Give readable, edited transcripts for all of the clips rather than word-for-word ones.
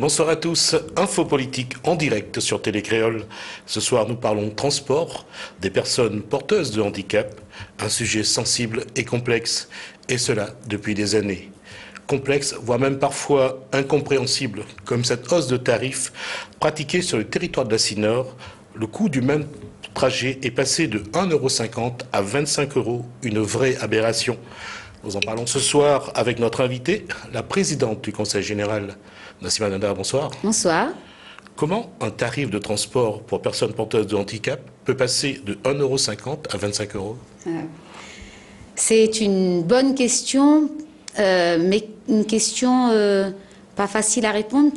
Bonsoir à tous. Info politique en direct sur Télé Créole. Ce soir, nous parlons transport des personnes porteuses de handicap, un sujet sensible et complexe, et cela depuis des années. Complexe, voire même parfois incompréhensible, comme cette hausse de tarifs pratiquée sur le territoire de la CINOR. Le coût du même trajet est passé de 1,50 € à 25 €, une vraie aberration. Nous en parlons ce soir avec notre invitée, la présidente du Conseil général, Nassima Dindar. Bonsoir. Bonsoir. Comment un tarif de transport pour personnes porteuses de handicap peut passer de 1,50 € à 25 €? C'est une bonne question, mais une question pas facile à répondre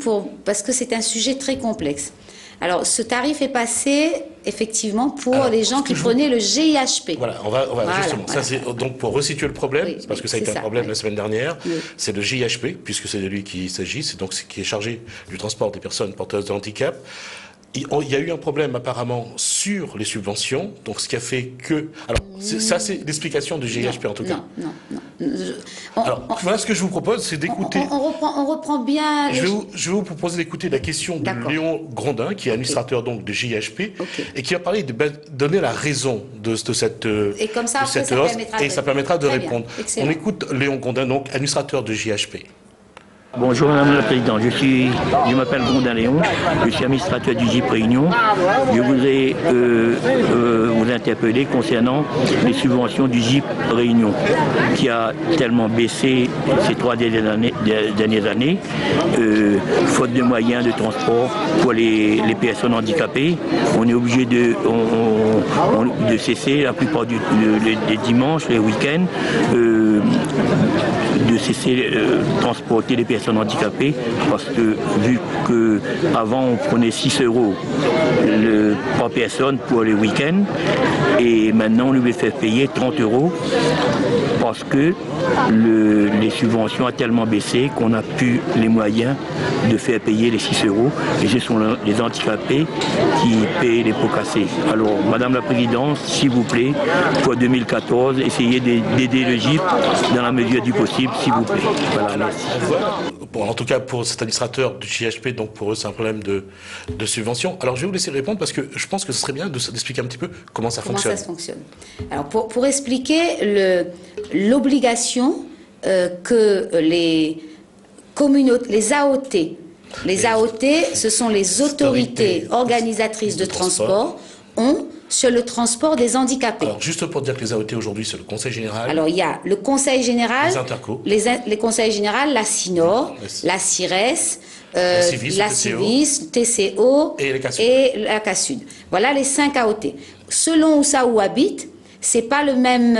parce que c'est un sujet très complexe. Alors, ce tarif est passé, effectivement, pour les gens qui prenaient le GIHP. Voilà, on va justement. Voilà. Ça, c'est donc pour resituer le problème, parce que ça a été un problème la semaine dernière. Oui. C'est le GIHP, puisque c'est de lui qu'il s'agit, c'est donc ce qui est chargé du transport des personnes porteuses de handicap. Il y a eu un problème apparemment sur les subventions, donc ce qui a fait que... Alors, ça c'est l'explication du GIHP en tout cas. Alors, voilà ce que je vous propose, c'est d'écouter... On reprend bien... Je vais vous proposer d'écouter la question de Léon Grondin, qui est administrateur donc de GIHP, et qui a parlé de donner la raison de cette hausse, et ça permettra de répondre. On écoute Léon Grondin, donc administrateur de GIHP. Bonjour Madame la Présidente, je m'appelle Grondin Léon, je suis administrateur du GIP Réunion. Je voudrais vous interpeller concernant les subventions du GIP Réunion, qui a tellement baissé ces 3 dernières années, faute de moyens de transport pour les personnes handicapées. On est obligé de cesser la plupart des dimanches, les week-ends, de cesser de transporter les personnes handicapées, parce que vu qu'avant on prenait 6 € par personne pour les week-ends, et maintenant on lui fait payer 30 € parce que les subventions ont tellement baissé qu'on n'a plus les moyens de faire payer les 6 €, et ce sont les handicapés qui payent les pots cassés. Alors Madame la Présidente, s'il vous plaît, pour 2014, essayez d'aider le GIP dans la mesure du possible, s'il vous plaît. Voilà, merci. Bon, en tout cas, pour cet administrateur du GIHP, donc pour eux, c'est un problème de subvention. Alors, je vais vous laisser répondre parce que je pense que ce serait bien d'expliquer un petit peu comment ça fonctionne. Comment ça fonctionne. Alors, pour expliquer l'obligation que les AOT, ce sont les autorités organisatrices de transport, ont sur le transport des handicapés. Alors, juste pour dire que les AOT aujourd'hui, c'est le Conseil général. Alors, il y a le Conseil général, les intercos, les conseils généraux, la CINOR, la CIRES, la CIVIS, TCO et la CASUD. Voilà les 5 AOT. Selon où ça habite, c'est pas le même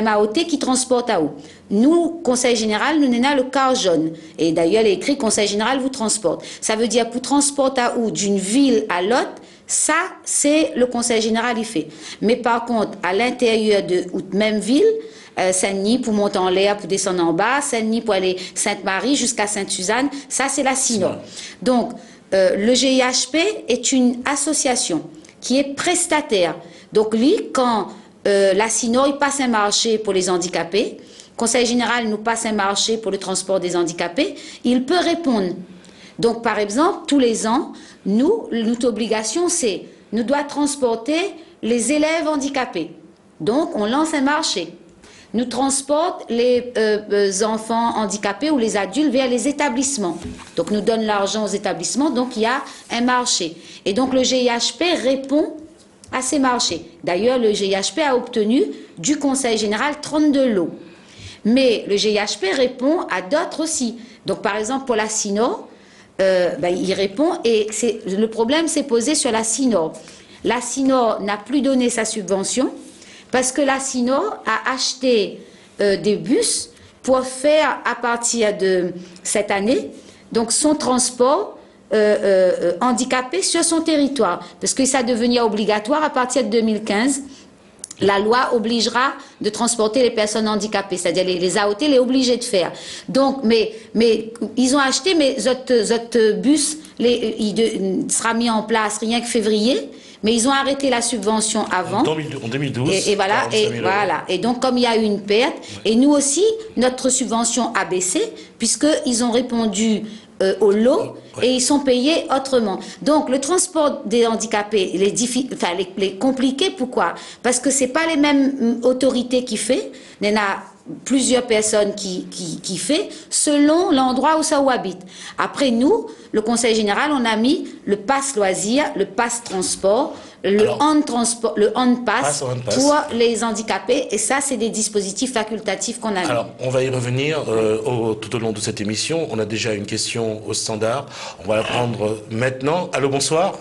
AOT qui transporte à où. Nous, Conseil général, nous n'avons le car jaune. Et d'ailleurs, il est écrit Conseil général vous transporte. Ça veut dire pour transporter à où d'une ville à l'autre. Ça, c'est le Conseil général, il fait. Mais par contre, à l'intérieur de même ville, Saint-Denis pour monter en l'air, pour descendre en bas, Saint-Denis pour aller Sainte-Marie jusqu'à Sainte-Suzanne, ça c'est la CINOR. Donc, le GIHP est une association qui est prestataire. Donc, lui, quand la CINOR, il passe un marché pour les handicapés, le Conseil général nous passe un marché pour le transport des handicapés, il peut répondre. Donc, par exemple, tous les ans, notre obligation, c'est, nous doit transporter les élèves handicapés. Donc, on lance un marché. Nous transporte les enfants handicapés ou les adultes vers les établissements. Donc, nous donne l'argent aux établissements, donc il y a un marché. Et donc, le GIHP répond à ces marchés. D'ailleurs, le GIHP a obtenu du Conseil général 32 lots. Mais le GIHP répond à d'autres aussi. Donc, par exemple, pour la CINOR, il répond, et le problème s'est posé sur la CINOR. La CINOR n'a plus donné sa subvention parce que la CINOR a acheté des bus pour faire, à partir de cette année, donc son transport handicapé sur son territoire. Parce que ça devenait obligatoire à partir de 2015. La loi obligera de transporter les personnes handicapées, c'est-à-dire les AOT les obligés de faire. Donc, mais ils ont acheté, mais autres bus, il sera mis en place rien que février, mais ils ont arrêté la subvention avant. En 2012. Et voilà, et donc comme il y a eu une perte, et nous aussi, notre subvention a baissé, puisqu'ils ont répondu au lot et ils sont payés autrement. Donc le transport des handicapés, les compliqué, pourquoi? Parce que c'est pas les mêmes autorités qui fait, il y en a plusieurs personnes qui fait selon l'endroit où ça habite. Après nous, le Conseil général, on a mis le pass loisir, le pass transport, le hand pass pour les handicapés, et ça c'est des dispositifs facultatifs qu'on a mis. Alors on va y revenir tout au long de cette émission. On a déjà une question au standard, on va la prendre maintenant. Allô, bonsoir.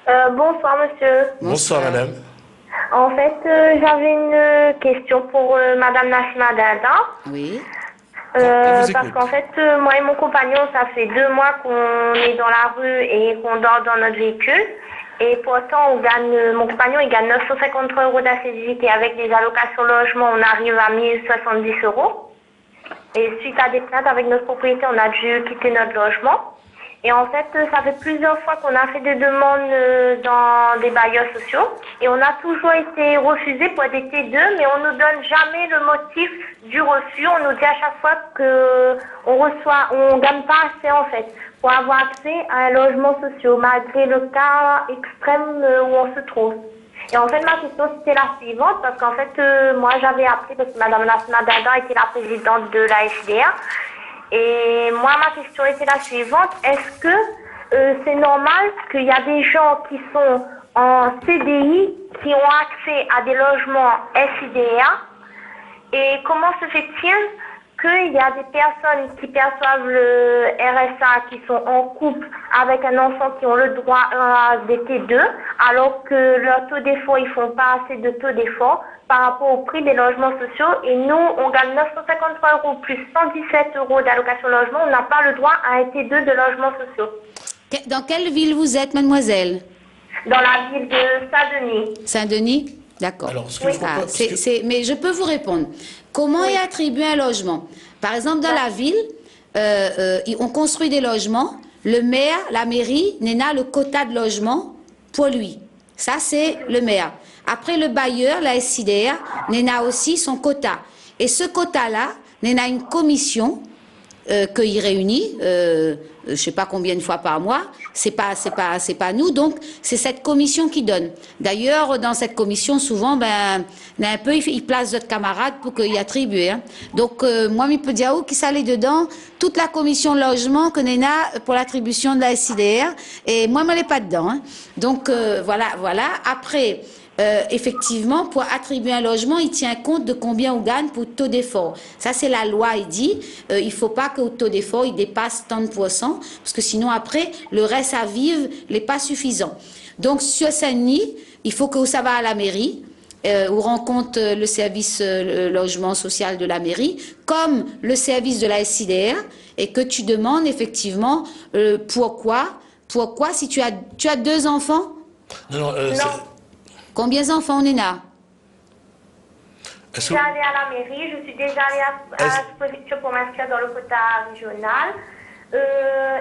Bonsoir monsieur. Bonsoir madame. En fait, j'avais une question pour Madame Nassima Dada. Oui. Parce qu'en fait, moi et mon compagnon, ça fait 2 mois qu'on est dans la rue et qu'on dort dans notre véhicule. Et pourtant, mon compagnon, il gagne 953 € d'assiduité. Avec des allocations logement, on arrive à 1070 €. Et suite à des plaintes avec notre propriété, on a dû quitter notre logement. Et en fait, ça fait plusieurs fois qu'on a fait des demandes dans des bailleurs sociaux. Et on a toujours été refusé pour des T2, mais on nous donne jamais le motif du refus. On nous dit à chaque fois on gagne pas assez en fait pour avoir accès à un logement social, malgré le cas extrême où on se trouve. Et en fait, ma question c'était la suivante, parce qu'en fait, moi j'avais appelé parce que Madame Nassima Dada était la présidente de la SDA. Et moi, ma question était la suivante. Est-ce que c'est normal qu'il y a des gens qui sont en CDI qui ont accès à des logements SIDA? Et comment se fait-il qu'il y a des personnes qui perçoivent le RSA qui sont en couple avec un enfant qui ont le droit à des T2 alors que leur taux d'effort, ils font pas assez de taux d'effort par rapport au prix des logements sociaux, et nous, on gagne 953 € plus 117 € d'allocation logement, on n'a pas le droit à un T2 de logements sociaux. Dans quelle ville vous êtes, mademoiselle? Dans la ville de Saint-Denis. Saint-Denis? D'accord. Alors, mais je peux vous répondre. Comment est attribué un logement? Par exemple, dans la ville, on construit des logements, le maire, la mairie, n'a le quota de logement pour lui. Ça, c'est le maire. Après, le bailleur, la SIDR, a aussi son quota. Et ce quota-là, a une commission qu'il réunit, je ne sais pas combien de fois par mois, c'est pas nous, donc c'est cette commission qui donne. D'ailleurs, dans cette commission, souvent, il place d'autres camarades pour qu'il y attribue. Hein. Donc, moi, je peux dire qui s'allait dedans, toute la commission logement que Néna pour l'attribution de la SIDR, et moi, je ne l'ai pas dedans. Hein. Donc, voilà. Après, effectivement, pour attribuer un logement, il tient compte de combien on gagne pour le taux d'effort. Ça, c'est la loi, il dit, il ne faut pas que le taux d'effort il dépasse 30%, parce que sinon, après, le reste à vivre n'est pas suffisant. Donc, sur Saint-Denis, il faut que ça va à la mairie, on rencontre le service logement social de la mairie, comme le service de la SIDR, et que tu demandes effectivement pourquoi si tu as 2 enfants? Non. Combien d'enfants on est là? Je suis allée à la mairie, je suis déjà allée à disposition pour m'inscrire dans le quota régional.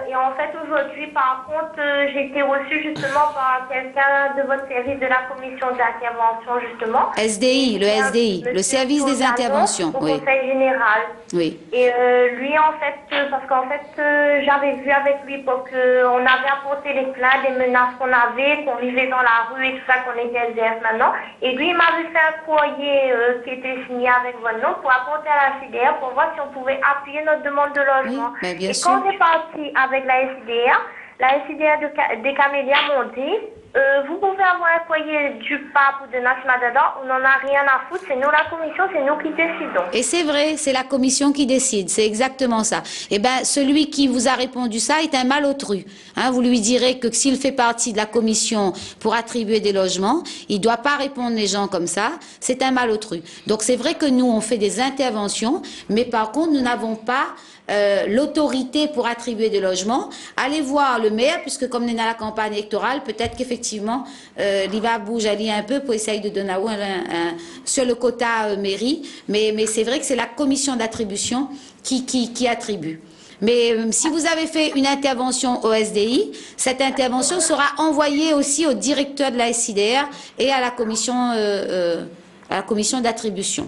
Et en fait, aujourd'hui, par contre, j'ai été reçue justement par quelqu'un de votre service de la commission d'intervention, justement. SDI, le SDI, le service des interventions. Au Conseil général. Oui. Et lui, en fait, parce qu'en fait, j'avais vu avec lui pour qu'on avait apporté les plaintes, des menaces qu'on avait, qu'on vivait dans la rue et tout ça, qu'on était SDF maintenant. Et lui, il m'avait fait un courrier qui était signé avec votre nom pour apporter à la CDR pour voir si on pouvait appuyer notre demande de logement. Oui, bien et sûr. quand parti avec la SIDA des Camélias m'ont dit vous pouvez avoir un foyer du pape ou de Nassima Dada, on n'en a rien à foutre, c'est nous la commission, c'est nous qui décidons. Et c'est vrai, c'est la commission qui décide, c'est exactement ça. Eh bien, celui qui vous a répondu ça est un malotru. Hein, vous lui direz que s'il fait partie de la commission pour attribuer des logements, il ne doit pas répondre les gens comme ça, c'est un malotru. Donc c'est vrai que nous, on fait des interventions, mais par contre, nous n'avons pas l'autorité pour attribuer des logements. Allez voir le maire, puisque comme on est dans la campagne électorale, peut-être qu'effectivement, il va bouger un peu pour essayer de donner sur le quota mairie. Mais c'est vrai que c'est la commission d'attribution qui attribue. Mais si vous avez fait une intervention au SDI, cette intervention sera envoyée aussi au directeur de la SIDR et à la commission d'attribution.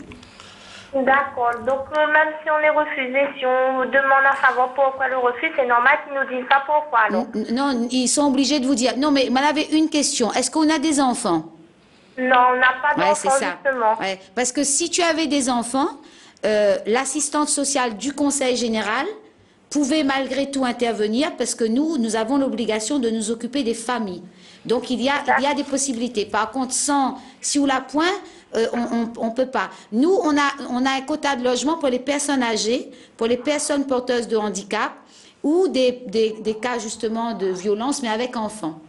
D'accord. Donc, même si on est refusé, si on demande à savoir pourquoi le refus, c'est normal qu'ils nous disent pas pourquoi, alors. Non, ils sont obligés de vous dire. Non, mais m'en avait une question. Est-ce qu'on a des enfants? Non, on n'a pas d'enfants, justement. Ouais, parce que si tu avais des enfants, l'assistante sociale du Conseil général pouvait malgré tout intervenir parce que nous avons l'obligation de nous occuper des familles. Donc, il y a des possibilités. Par contre, si on la point, on ne peut pas. Nous, on a un quota de logement pour les personnes âgées, pour les personnes porteuses de handicap ou des cas justement de violence, mais avec enfants.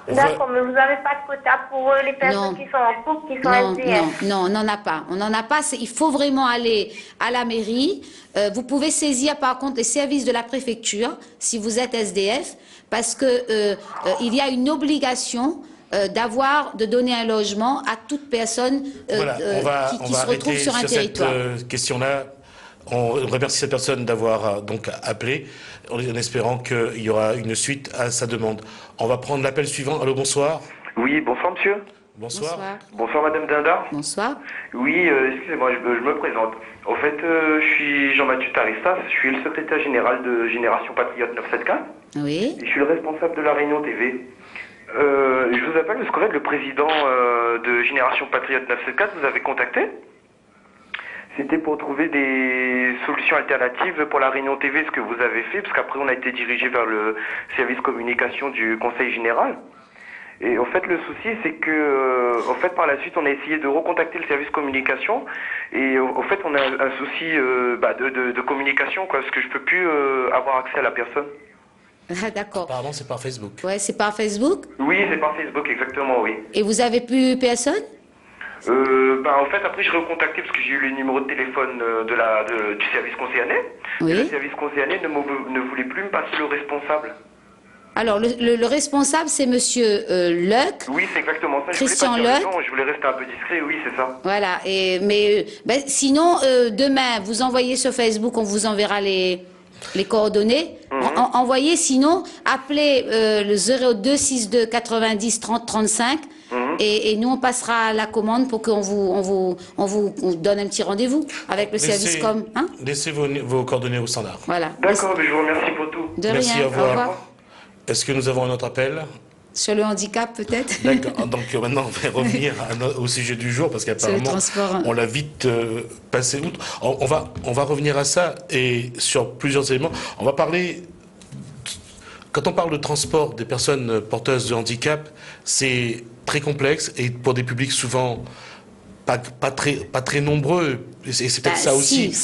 D'accord, mais vous n'avez pas de quota pour les personnes qui sont en couple, qui sont SDF? Non, on n'en a pas. On n'en a pas. Il faut vraiment aller à la mairie. Vous pouvez saisir par contre les services de la préfecture si vous êtes SDF, parce que il y a une obligation de donner un logement à toute personne qui se retrouve sur un territoire. Cette question-là, on remercie cette personne d'avoir donc appelé, en espérant qu'il y aura une suite à sa demande. On va prendre l'appel suivant. Allô, bonsoir. Oui, bonsoir monsieur. Bonsoir. Bonsoir madame Dinda. Bonsoir. Oui, excusez-moi, je me présente. En fait, je suis Jean-Mathieu Taristas, je suis le secrétaire général de Génération Patriote 974. Oui. Et je suis le responsable de la Réunion TV. Je vous appelle parce qu'en fait, le président de Génération Patriote 974 vous avez contacté. C'était pour trouver des solutions alternatives pour la Réunion TV, ce que vous avez fait, parce qu'après on a été dirigé vers le service communication du Conseil général. Et en fait, le souci, c'est que, en fait, par la suite, on a essayé de recontacter le service communication, et en fait, on a un souci de communication, quoi, parce que je peux plus avoir accès à la personne. Ah, d'accord. Apparemment, c'est par Facebook. Ouais, c'est par Facebook? Oui, c'est par Facebook, exactement, oui. Et vous avez plus personne? En fait, après, je l'ai recontacté parce que j'ai eu le numéro de téléphone du service concerné. Oui. Et le service concerné ne voulait plus me passer le responsable. Alors, le responsable, c'est monsieur Luc. Oui, c'est exactement ça. Christian Luc. Je voulais rester un peu discret, oui, c'est ça. Voilà. Sinon, demain, vous envoyez sur Facebook, on vous enverra les coordonnées. Envoyez, sinon, appelez le 0262 90 30 35. Et nous, on passera à la commande pour qu'on vous donne un petit rendez-vous avec le service com. Hein? Laissez vos coordonnées au standard. Voilà. D'accord, mais je vous remercie pour tout. De Merci rien. à vous. Au revoir. Est-ce que nous avons un autre appel? Sur le handicap, peut-être? D'accord. Donc maintenant, on va revenir au sujet du jour, parce qu'apparemment, on l'a vite passé outre. On va revenir à ça, et sur plusieurs éléments. On va parler... Quand on parle de transport des personnes porteuses de handicap, c'est très complexe, et pour des publics souvent pas très nombreux, et c'est peut-être ça aussi.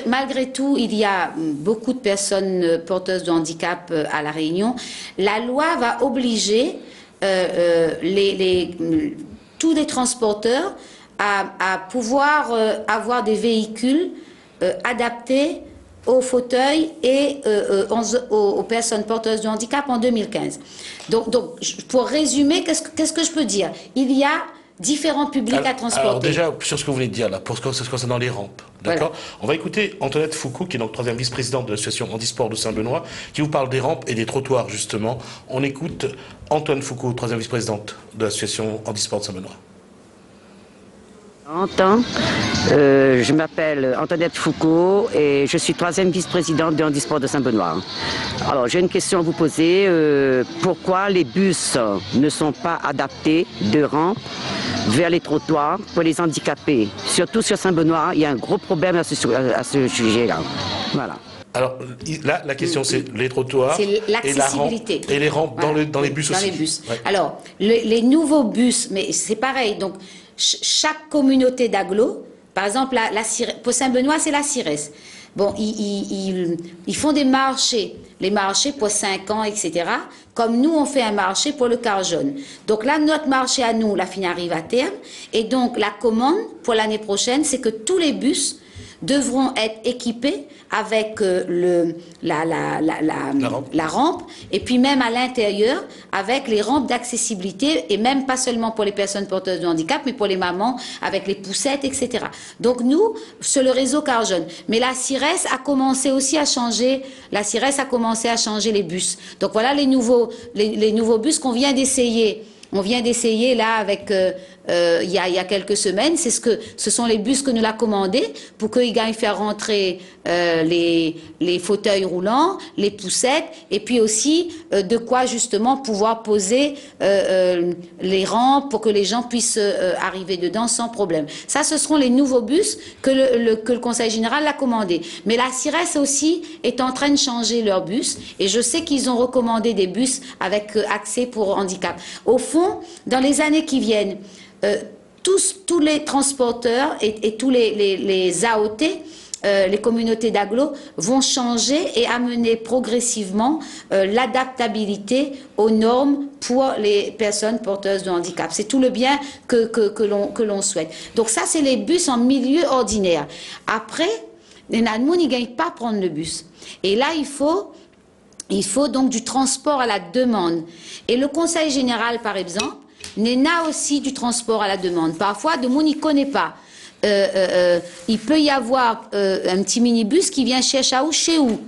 Malgré tout, il y a beaucoup de personnes porteuses de handicap à La Réunion. La loi va obliger tous les transporteurs à pouvoir avoir des véhicules adaptés aux fauteuils et aux personnes porteuses de handicap en 2015. Donc pour résumer, qu'est-ce que je peux dire? Il y a différents publics à transporter. Alors déjà, sur ce que vous venez de dire là, pour ce qui concerne les rampes, d'accord. Voilà. On va écouter Antoinette Foucault, qui est donc troisième vice-présidente de l'association Handisport de Saint-Benoît, qui vous parle des rampes et des trottoirs, justement. On écoute Antoine Foucault, troisième vice-présidente de l'association Handisport de Saint-Benoît. Je m'appelle Antoinette Foucault et je suis troisième vice-présidente de Handisport de Saint-Benoît. Alors j'ai une question à vous poser. Pourquoi les bus ne sont pas adaptés de rampe vers les trottoirs pour les handicapés? Surtout sur Saint-Benoît, il y a un gros problème à ce sujet-là. Voilà. Alors là, la question c'est les trottoirs l'accessibilité et les rampes dans les bus aussi. Dans les bus. Ouais. Alors les nouveaux bus, mais c'est pareil. Donc chaque communauté d'agglo, par exemple pour Saint-Benoît, c'est la CIRES. Bon, ils font des marchés, les marchés pour 5 ans, etc. Comme nous, on fait un marché pour le quart jaune. Donc là, notre marché à nous, la fin arrive à terme. Et donc, la commande pour l'année prochaine, c'est que tous les bus devront être équipés avec la rampe, et puis même à l'intérieur avec les rampes d'accessibilité, et même pas seulement pour les personnes porteuses de handicap, mais pour les mamans avec les poussettes, etc. Donc nous, sur le réseau quart jaune. Mais la CIRES a commencé aussi à changer. La CIRES a commencé à changer les bus. Donc voilà les nouveaux bus qu'on vient d'essayer. On vient d'essayer là avec il y a quelques semaines. Ce sont les bus que nous l'a commandés pour qu'ils gagnent faire rentrer les fauteuils roulants, les poussettes, et puis aussi de quoi justement pouvoir poser les rampes pour que les gens puissent arriver dedans sans problème. Ça, ce seront les nouveaux bus que le Conseil général a commandé. Mais la CIRES aussi est en train de changer leur bus, et je sais qu'ils ont recommandé des bus avec accès pour handicap. Au fond, dans les années qui viennent, tous les transporteurs et tous les AOT, les communautés d'agglo, vont changer et amener progressivement l'adaptabilité aux normes pour les personnes porteuses de handicap. C'est tout le bien que l'on souhaite. Donc ça, c'est les bus en milieu ordinaire. Après, les Nadmoun, ils ne gagnent pas à prendre le bus. Et là, il faut donc du transport à la demande. Et le Conseil général, par exemple, n'a aussi du transport à la demande. Parfois, de monde, il ne connaît pas. Il peut y avoir un petit minibus qui vient chercher à chez où.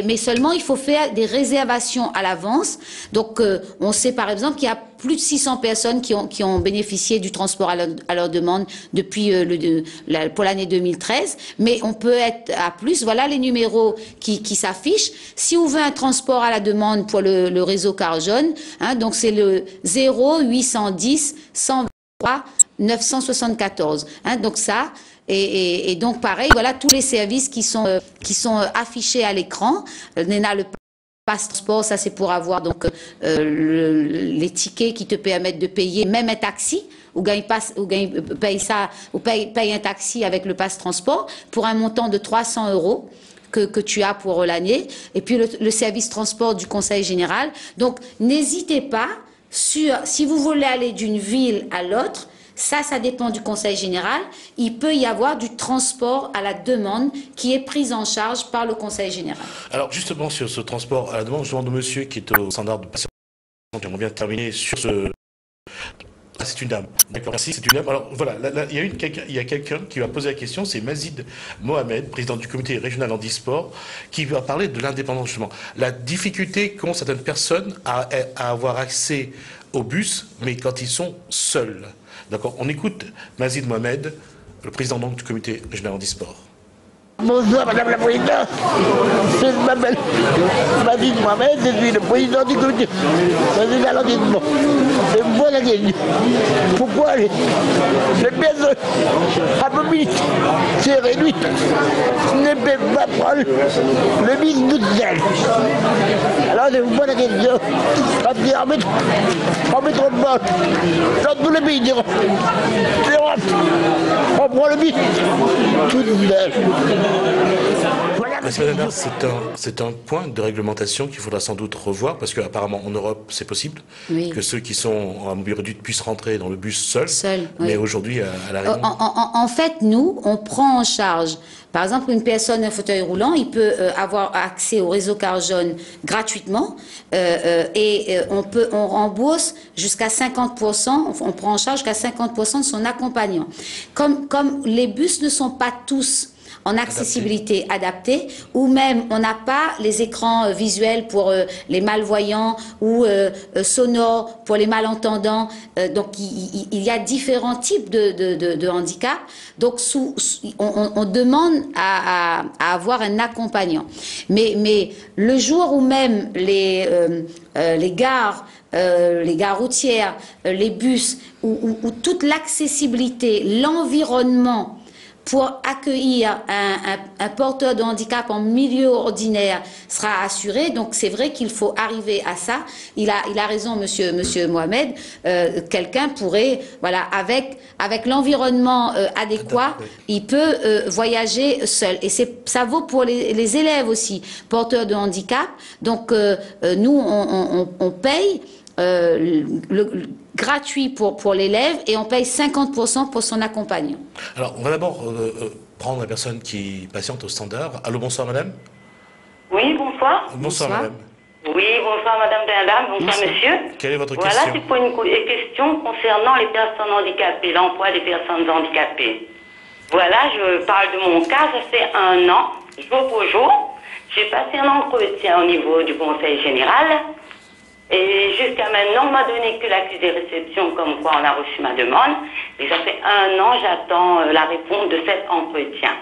Mais seulement, il faut faire des réservations à l'avance. Donc, on sait par exemple qu'il y a plus de 600 personnes qui ont bénéficié du transport à leur demande depuis pour l'année 2013. Mais on peut être à plus. Voilà les numéros qui s'affichent. Si on veut un transport à la demande pour le réseau Car Jaune, hein, donc c'est le 0810 123 974. Hein, donc ça. Et donc pareil, voilà tous les services qui sont affichés à l'écran. Néna, le passe transport, ça c'est pour avoir donc les tickets qui te permettent de payer même un taxi, ou paye un taxi avec le passe transport pour un montant de 300 € que tu as pour l'année. Et puis le service transport du Conseil général. Donc n'hésitez pas si vous voulez aller d'une ville à l'autre. Ça dépend du Conseil général. Il peut y avoir du transport à la demande qui est pris en charge par le Conseil général. Alors justement sur ce transport à la demande, je demande au monsieur qui est au standard de patience. On vient de terminer sur ce... Ah, c'est une dame. D'accord, merci, c'est une dame. Alors voilà, là, il y a quelqu'un qui va poser la question, c'est Mazid Mohamed, président du comité régional handisport, qui va parler de l'indépendance justement. La difficulté qu'ont certaines personnes à avoir accès au bus, mais quand ils sont seuls. D'accord, on écoute Mazid Mohamed, le président donc du comité régional handisport. Bonsoir Madame la Présidente, je m'appelle Mazid Mohamed, je suis le président du comité régional handisport. Et voilà la question. Pourquoi les personnes à mobilité c'est réduite ne peuvent pas prendre le bus toute seule? Alors je vous pose la question, en métropole, dans tous les pays d'Europe, on prend le bus toute seule. C'est un point de réglementation qu'il faudra sans doute revoir, parce qu'apparemment en Europe c'est possible, oui, que ceux qui sont en mobilité réduite puissent rentrer dans le bus seuls, mais oui, aujourd'hui à la Réunion... En fait, nous, on prend en charge, par exemple, une personne en fauteuil roulant, il peut avoir accès au réseau Car Jaune gratuitement, et on rembourse jusqu'à 50%, on prend en charge jusqu'à 50% de son accompagnant. Comme les bus ne sont pas tous en accessibilité adaptée, ou même on n'a pas les écrans visuels pour les malvoyants ou sonores pour les malentendants. Donc il y a différents types de handicap. Donc on demande à avoir un accompagnant. Mais le jour où même les gares routières, les bus, où toute l'accessibilité, l'environnement pour accueillir un porteur de handicap en milieu ordinaire sera assuré. Donc c'est vrai qu'il faut arriver à ça. Il a raison, monsieur Mohamed. Quelqu'un pourrait, voilà, avec l'environnement adéquat, il peut voyager seul. Et ça vaut pour les élèves aussi, porteurs de handicap. Donc nous, on paye gratuit pour l'élève, et on paye 50% pour son accompagnant. Alors, on va d'abord prendre la personne qui patiente au standard. Allô, bonsoir madame. Oui, bonsoir. Bonsoir madame. Oui, bonsoir madame Dindam, bonsoir monsieur. Quelle est votre question? Voilà, c'est pour une question concernant les personnes handicapées, l'emploi des personnes handicapées. Voilà, je parle de mon cas, ça fait 1 an, jour pour jour. J'ai passé un entretien au niveau du Conseil général. Et je jusqu'à maintenant, on m'a donné que l'accusé réception, comme quoi on a reçu ma demande. Et ça fait 1 an, j'attends la réponse de cet entretien.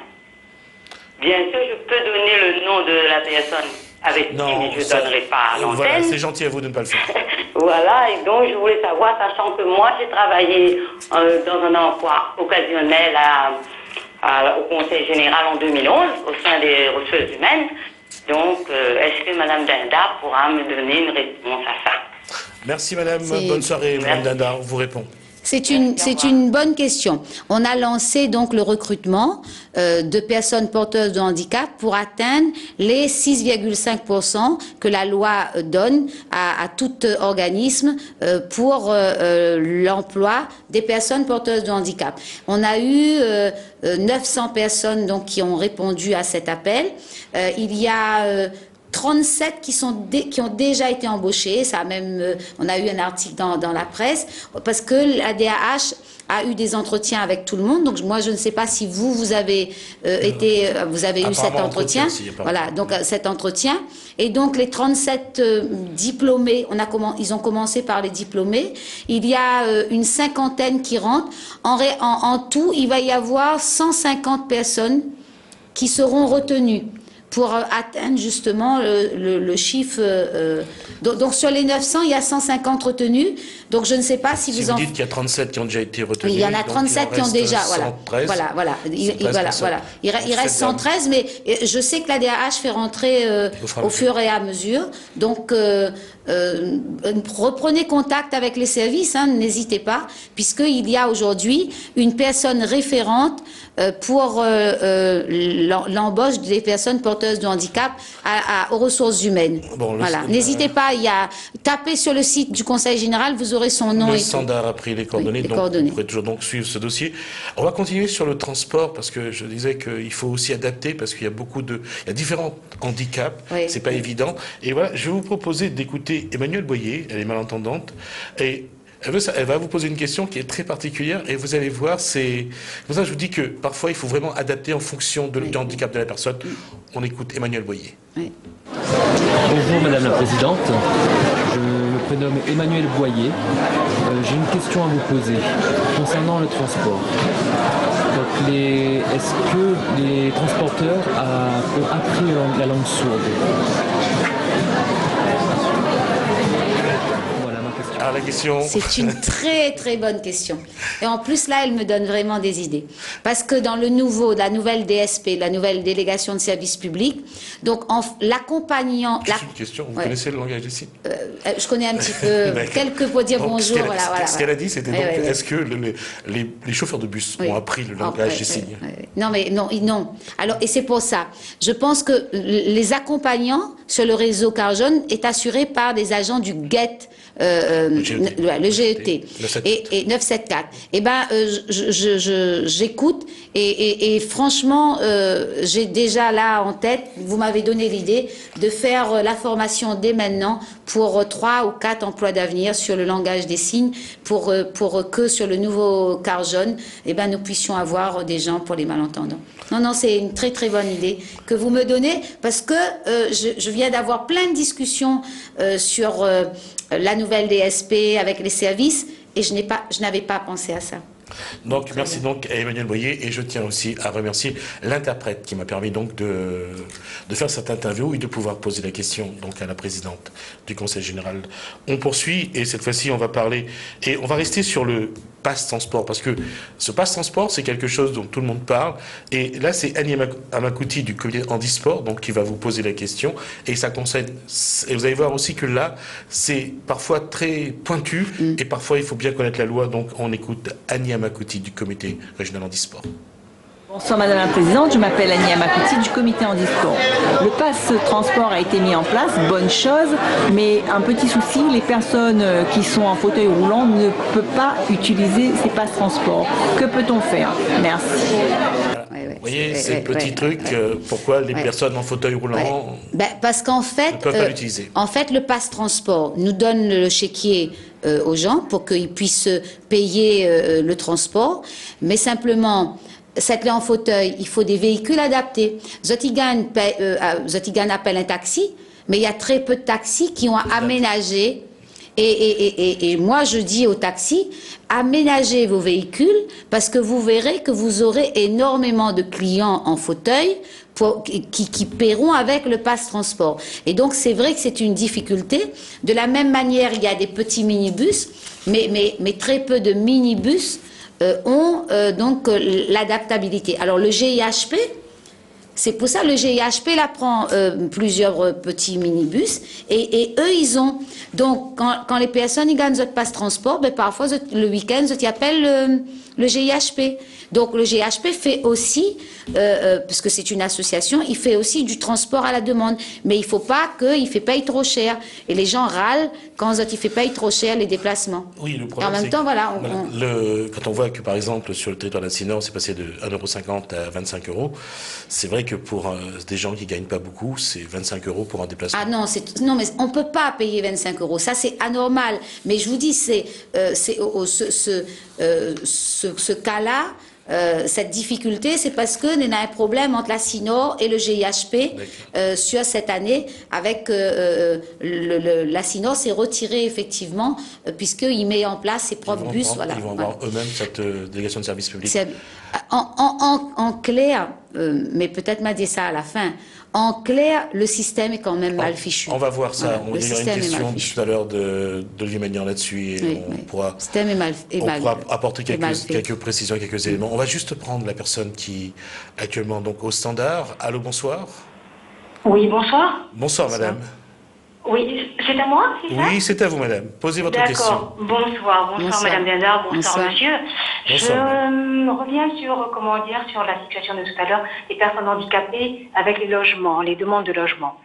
Bien sûr, je peux donner le nom de la personne avec qui, mais je ne donnerai pas à l'antenne. Voilà, c'est gentil à vous de ne pas le faire. Voilà, et donc je voulais savoir, sachant que moi j'ai travaillé dans un emploi occasionnel au Conseil général en 2011, au sein des ressources humaines. Donc, est-ce que Mme Dinda pourra me donner une réponse à ça? Merci Madame, bonne soirée. Mme Dinda, on vous répond. C'est une bonne question. On a lancé donc le recrutement de personnes porteuses de handicap pour atteindre les 6,5% que la loi donne à tout organisme pour l'emploi des personnes porteuses de handicap. On a eu 900 personnes donc qui ont répondu à cet appel. Il y a 37 qui ont déjà été embauchés. Ça même, on a eu un article dans la presse parce que la DAH a eu des entretiens avec tout le monde. Donc moi, je ne sais pas si vous avez eu cet entretien. Voilà, donc cet entretien. Et donc les 37 diplômés, ils ont commencé par les diplômés. Il y a une cinquantaine qui rentrent. En tout, il va y avoir 150 personnes qui seront retenues pour atteindre justement le chiffre. Donc sur les 900, il y a 150 retenus. Donc je ne sais pas si vous dites qu'il y a 37 qui ont déjà été retenus. Oui, il y en a 37 qui ont déjà. 113, voilà. Il reste 113, mais je sais que la DAH fait rentrer au fur et à mesure. Donc reprenez contact avec les services, n'hésitez pas, puisqu'il y a aujourd'hui une personne référente pour l'embauche des personnes porteuses de handicap aux ressources humaines. Bon, voilà. N'hésitez pas, tapez sur le site du Conseil général, vous aurez son nom. Le standard a pris les coordonnées, donc vous pourrez toujours donc suivre ce dossier. On va continuer sur le transport, parce que je disais qu'il faut aussi adapter, parce qu'il y a il y a différents handicaps, c'est pas évident. Et voilà, je vais vous proposer d'écouter Emmanuelle Boyer, elle est malentendante, et elle va vous poser une question qui est très particulière et vous allez voir, c'est pour ça que je vous dis que parfois il faut vraiment adapter en fonction du handicap de la personne. On écoute Emmanuelle Boyer. Oui. Bonjour Madame la Présidente, je me prénomme Emmanuelle Boyer. J'ai une question à vous poser concernant le transport. Est-ce que les transporteurs ont appris la langue sourde? La question. C'est une très très bonne question. Et en plus là, elle me donne vraiment des idées. Parce que dans la nouvelle DSP, la nouvelle délégation de service public, donc l'accompagnant... Juste une question, vous connaissez le langage des signes? Je connais un petit peu, quelques pour dire donc, bonjour. Ce qu'elle a dit, c'était donc, est-ce que les chauffeurs de bus ont appris le langage des signes? Non, mais non. Alors, et c'est pour ça. Je pense que les accompagnants sur le réseau Carjaune est assuré par des agents du GET, le GET et 974. Eh ben, j'écoute et franchement, j'ai déjà là en tête, vous m'avez donné l'idée de faire la formation dès maintenant pour 3 ou 4 emplois d'avenir sur le langage des signes, pour que sur le nouveau Carjaune, eh ben, nous puissions avoir des gens pour les malentendants. Non, c'est une très très bonne idée que vous me donnez, parce que je viens d'avoir plein de discussions sur la nouvelle DSP avec les services, et je n'avais pas pensé à ça. Donc, merci donc à Emmanuelle Boyer, et je tiens aussi à remercier l'interprète qui m'a permis donc de faire cette interview et de pouvoir poser la question donc à la présidente du Conseil général. On poursuit, et cette fois-ci on va parler, et on va rester sur le passe transport, parce que ce passe transport c'est quelque chose dont tout le monde parle, et là c'est Annie Amakouti du comité handisport donc qui va vous poser la question, et ça concerne, et vous allez voir aussi que là c'est parfois très pointu, et parfois il faut bien connaître la loi, donc on écoute Annie Amakouti du comité régional handisport. Bonsoir Madame la Présidente, je m'appelle Annie Amakouti du comité handisport. Le pass transport a été mis en place, bonne chose, mais un petit souci, les personnes qui sont en fauteuil roulant ne peuvent pas utiliser ces passes transport. Que peut-on faire? Merci. Vous voyez, ces petits trucs, pourquoi les personnes en fauteuil roulant parce qu'en fait, ne peuvent pas l'utiliser. En fait, le pass transport nous donne le chéquier aux gens pour qu'ils puissent payer le transport, mais simplement... Cette là en fauteuil, il faut des véhicules adaptés. Zotigan appelle un taxi, mais il y a très peu de taxis qui ont aménagé Et moi, je dis aux taxis, aménagez vos véhicules parce que vous verrez que vous aurez énormément de clients en fauteuil qui paieront avec le pass transport. Et donc, c'est vrai que c'est une difficulté. De la même manière, il y a des petits minibus, mais très peu de minibus ont donc l'adaptabilité. Alors, le GIHP, c'est pour ça le GIHP là prend plusieurs petits minibus et eux ils ont donc quand les personnes ils gagnent notre passe transport, ben parfois le week-end ils appellent le GIHP. Donc le GIHP fait aussi, parce que c'est une association, il fait aussi du transport à la demande. Mais il ne faut pas qu'il paye trop cher. Et les gens râlent quand il fait paye trop cher les déplacements. Oui, le problème, en même temps, voilà. Quand on voit que par exemple sur le territoire d'Assinor, c'est passé de 1,50 € à 25 €, c'est vrai que pour des gens qui ne gagnent pas beaucoup, c'est 25 € pour un déplacement. Ah non, mais on ne peut pas payer 25 €. Ça, c'est anormal. Mais je vous dis, ce cas-là, cette difficulté, c'est parce que nous avons un problème entre l'Assinor et le GIHP sur cette année. Avec l'Assinor s'est retiré effectivement puisqu'il met en place ses propres bus. Voilà. Ils vont avoir eux-mêmes cette délégation de service public. En clair, mais peut-être m'a dit ça à la fin. En clair, le système est quand même mal fichu. On va voir ça. Voilà, Il y aura une question tout à l'heure d'Olivier Magnan là-dessus et on pourra, apporter quelques précisions, quelques éléments. On va juste prendre la personne qui est actuellement donc au standard. Allô, bonsoir. Oui, bonsoir. Bonsoir, madame. Oui, c'est à moi, c'est ça? Oui, c'est à vous, madame. Posez votre question. D'accord. Bonsoir, madame Dindar, bonsoir, monsieur. Bonsoir. Je reviens sur la situation de tout à l'heure des personnes handicapées avec les logements, les demandes de logement.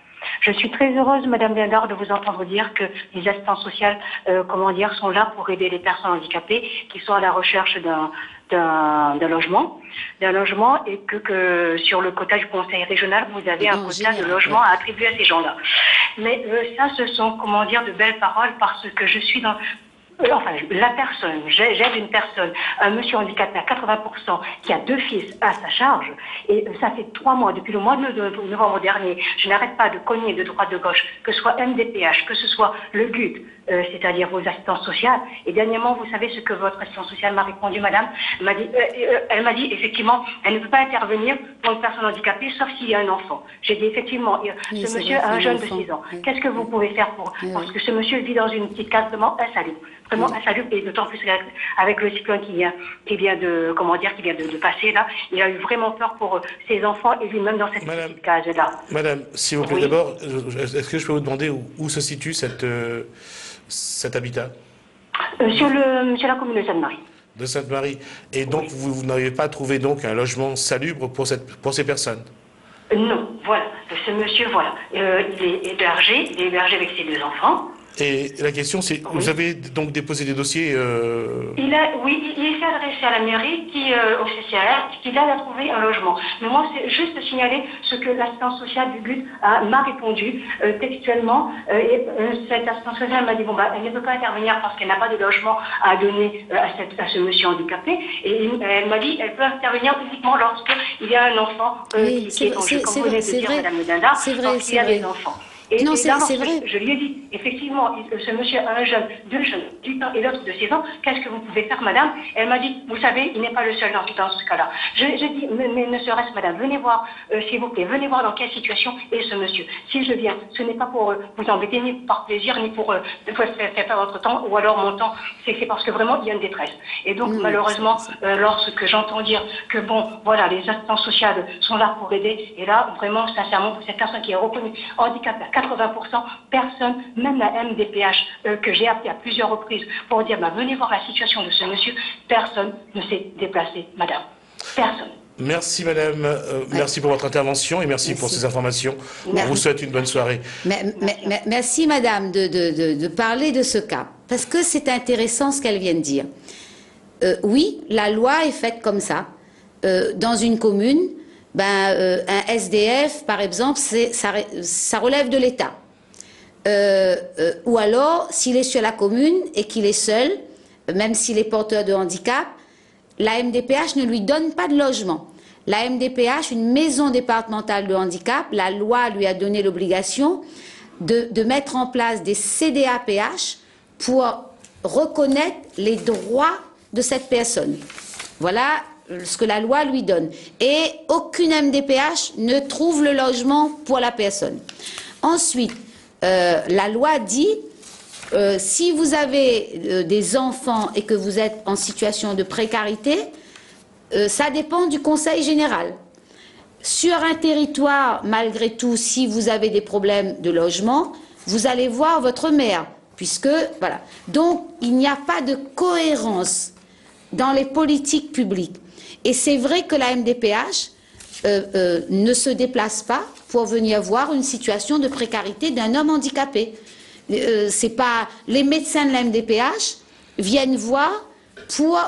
Je suis très heureuse, madame Dindar, de vous entendre dire que les assistantes sociales, sont là pour aider les personnes handicapées qui sont à la recherche d'un logement, et que sur le quota du conseil régional, vous avez un quota de logement à attribuer à ces gens-là. Mais ça, ce sont, de belles paroles parce que je suis dans... la personne, j'aide une personne, un monsieur handicapé à 80% qui a 2 fils à sa charge, et ça fait 3 mois, depuis le mois de novembre dernier, je n'arrête pas de cogner de droite de gauche, que ce soit MDPH, que ce soit le GUT, c'est-à-dire vos assistantes sociales. Et dernièrement, vous savez ce que votre assistante sociale m'a répondu, madame? Elle m'a dit, effectivement, elle ne peut pas intervenir pour une personne handicapée, sauf s'il y a un enfant. J'ai dit, effectivement, ce monsieur a un jeune de 6 ans. Qu'est-ce que vous pouvez faire pour... Parce que ce monsieur vit dans une petite case vraiment insalubre. Vraiment insalubre, et d'autant plus avec le cyclone qui vient de passer là, il a eu vraiment peur pour ses enfants et lui-même dans cette petite case-là. Madame, s'il vous plaît, d'abord, est-ce que je peux vous demander où se situe cet habitat? Sur la commune de Sainte-Marie. De Sainte-Marie. Et donc, vous n'avez pas trouvé donc un logement salubre pour ces personnes? Non, voilà. Ce monsieur, voilà. Il est hébergé avec ses 2 enfants. Et la question, c'est, vous avez donc déposé des dossiers Il s'est adressé à la mairie, au CCAR, qu'il a trouvé un logement. Mais moi, c'est juste signaler ce que l'assistance sociale du GUT m'a répondu textuellement. Et cette assistance sociale m'a dit, elle ne peut pas intervenir parce qu'elle n'a pas de logement à donner à ce monsieur handicapé. Et elle m'a dit, elle peut intervenir uniquement lorsqu'il y a un enfant qui est en jeu. Comme vous venez de dire, madame Dindar, lorsqu'il y a des enfants. Et non, c'est vrai. Je lui ai dit, effectivement, ce monsieur a deux jeunes, 8 ans et l'autre de 6 ans, qu'est-ce que vous pouvez faire, madame? Elle m'a dit, vous savez, il n'est pas le seul dans ce cas-là. J'ai dit, mais ne serait-ce, madame, venez voir, s'il vous plaît, venez voir dans quelle situation est ce monsieur. Si je viens, ce n'est pas pour vous embêter, ni par plaisir, ni pour faire perdre votre temps, ou alors mon temps, c'est parce que vraiment, il y a une détresse. Et donc, malheureusement, lorsque j'entends dire que, voilà, les assistantes sociales sont là pour aider, et là, vraiment, sincèrement, pour cette personne qui est reconnue handicapée, 80%, personne, même la MDPH, que j'ai appelé à plusieurs reprises pour dire, venez voir la situation de ce monsieur, personne ne s'est déplacé, madame. Personne. Merci madame, merci pour votre intervention et merci pour ces informations. On vous souhaite une bonne soirée. Merci madame de parler de ce cas, parce que c'est intéressant ce qu'elle vient de dire. Oui, la loi est faite comme ça. Dans une commune, un SDF, par exemple, ça relève de l'État. Ou alors, s'il est sur la commune et qu'il est seul, même s'il est porteur de handicap, la MDPH ne lui donne pas de logement. La MDPH, une maison départementale de handicap, la loi lui a donné l'obligation de mettre en place des CDAPH pour reconnaître les droits de cette personne. Voilà ce que la loi lui donne. Et aucune MDPH ne trouve le logement pour la personne. Ensuite, la loi dit, si vous avez des enfants et que vous êtes en situation de précarité, ça dépend du Conseil général. Sur un territoire, malgré tout, si vous avez des problèmes de logement, vous allez voir votre maire, puisque, voilà. Donc, il n'y a pas de cohérence dans les politiques publiques. Et c'est vrai que la MDPH ne se déplace pas pour venir voir une situation de précarité d'un homme handicapé. C'est pas, les médecins de la MDPH viennent voir pour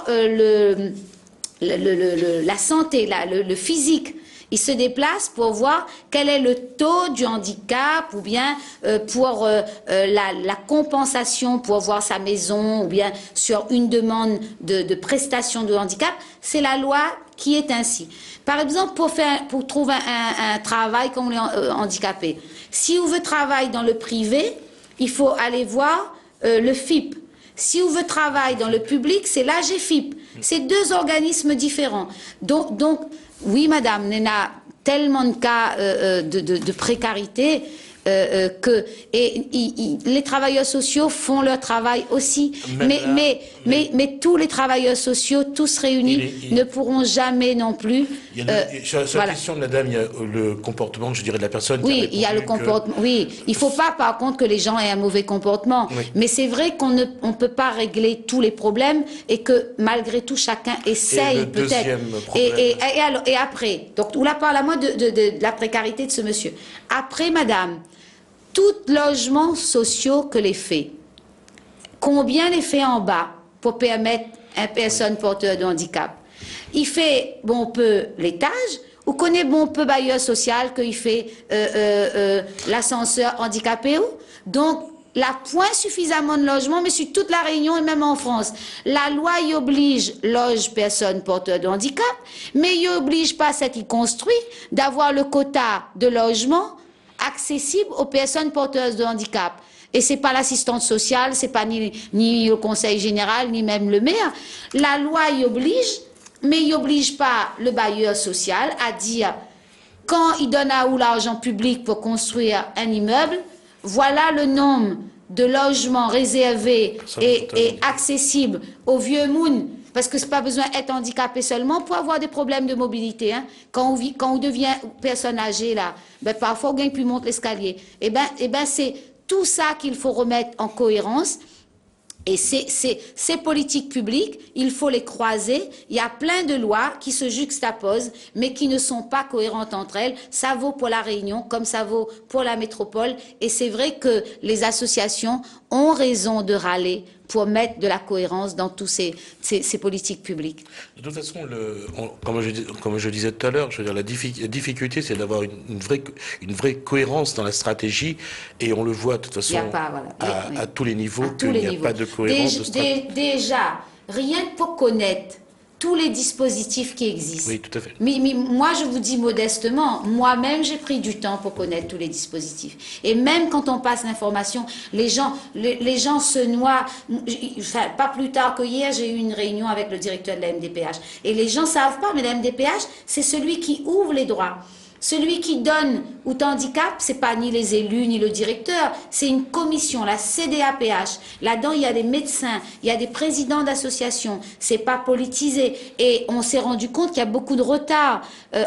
la santé, le physique. Ils se déplacent pour voir quel est le taux du handicap ou bien pour la compensation pour voir sa maison ou bien sur une demande de prestation de handicap. C'est la loi qui est ainsi. Par exemple, pour trouver un travail comme les handicapés, si on veut travailler dans le privé, il faut aller voir le FIP. Si on veut travailler dans le public, c'est l'AGFIP. C'est deux organismes différents. Donc oui, madame, il y a tellement de cas de précarité que les travailleurs sociaux font leur travail aussi. Mais tous les travailleurs sociaux, tous réunis, ne pourront jamais non plus... Sur la question de la dame, il y a le comportement, je dirais, de la personne. Oui, il y a le comportement. Oui, il ne faut pas, par contre, que les gens aient un mauvais comportement. Oui. Mais c'est vrai qu'on ne peut pas régler tous les problèmes et que, malgré tout, chacun essaye peut-être. Et après, donc, on la parle à moi de la précarité de ce monsieur. Après, madame, tout logement sociaux que les fait, combien les fait en bas pour permettre à une personne porteuse de handicap? Il fait bon peu l'étage, ou connaît bon peu bailleur social qu'il fait l'ascenseur handicapé ou? Donc, la point suffisamment de logements, mais sur toute la Réunion et même en France. La loi y oblige loge personnes porteuses de handicap, mais il oblige pas celle qui construit d'avoir le quota de logement accessible aux personnes porteuses de handicap. Et c'est pas l'assistante sociale, c'est pas ni le conseil général, ni même le maire. La loi y oblige, mais il n'oblige pas le bailleur social à dire, quand il donne à où l'argent public pour construire un immeuble, voilà le nombre de logements réservés et accessibles aux vieux moun. Parce que c'est pas besoin d'être handicapé seulement pour avoir des problèmes de mobilité. Hein. Quand on devient personne âgée, là, ben, parfois on gagne plus monte l'escalier. Et ben c'est tout ça qu'il faut remettre en cohérence. Et ces politiques publiques, il faut les croiser. Il y a plein de lois qui se juxtaposent, mais qui ne sont pas cohérentes entre elles. Ça vaut pour la Réunion, comme ça vaut pour la métropole. Et c'est vrai que les associations ont raison de râler pour mettre de la cohérence dans tous ces politiques publiques. De toute façon, comme je disais tout à l'heure, je veux dire, la difficulté, c'est d'avoir une vraie cohérence dans la stratégie, et on le voit de toute façon à tous les niveaux qu'il n'y a pas de cohérence. Déjà, rien que pour connaître tous les dispositifs qui existent. Oui, tout à fait. Mais moi, je vous dis modestement, moi-même, j'ai pris du temps pour connaître tous les dispositifs. Et même quand on passe l'information, les gens se noient. Enfin, pas plus tard que hier, j'ai eu une réunion avec le directeur de la MDPH. Et les gens ne savent pas, mais la MDPH, c'est celui qui ouvre les droits. Celui qui donne ou handicap, c'est pas ni les élus ni le directeur, c'est une commission, la CDAPH. Là-dedans, il y a des médecins, il y a des présidents d'associations. C'est pas politisé. Et on s'est rendu compte qu'il y a beaucoup de retard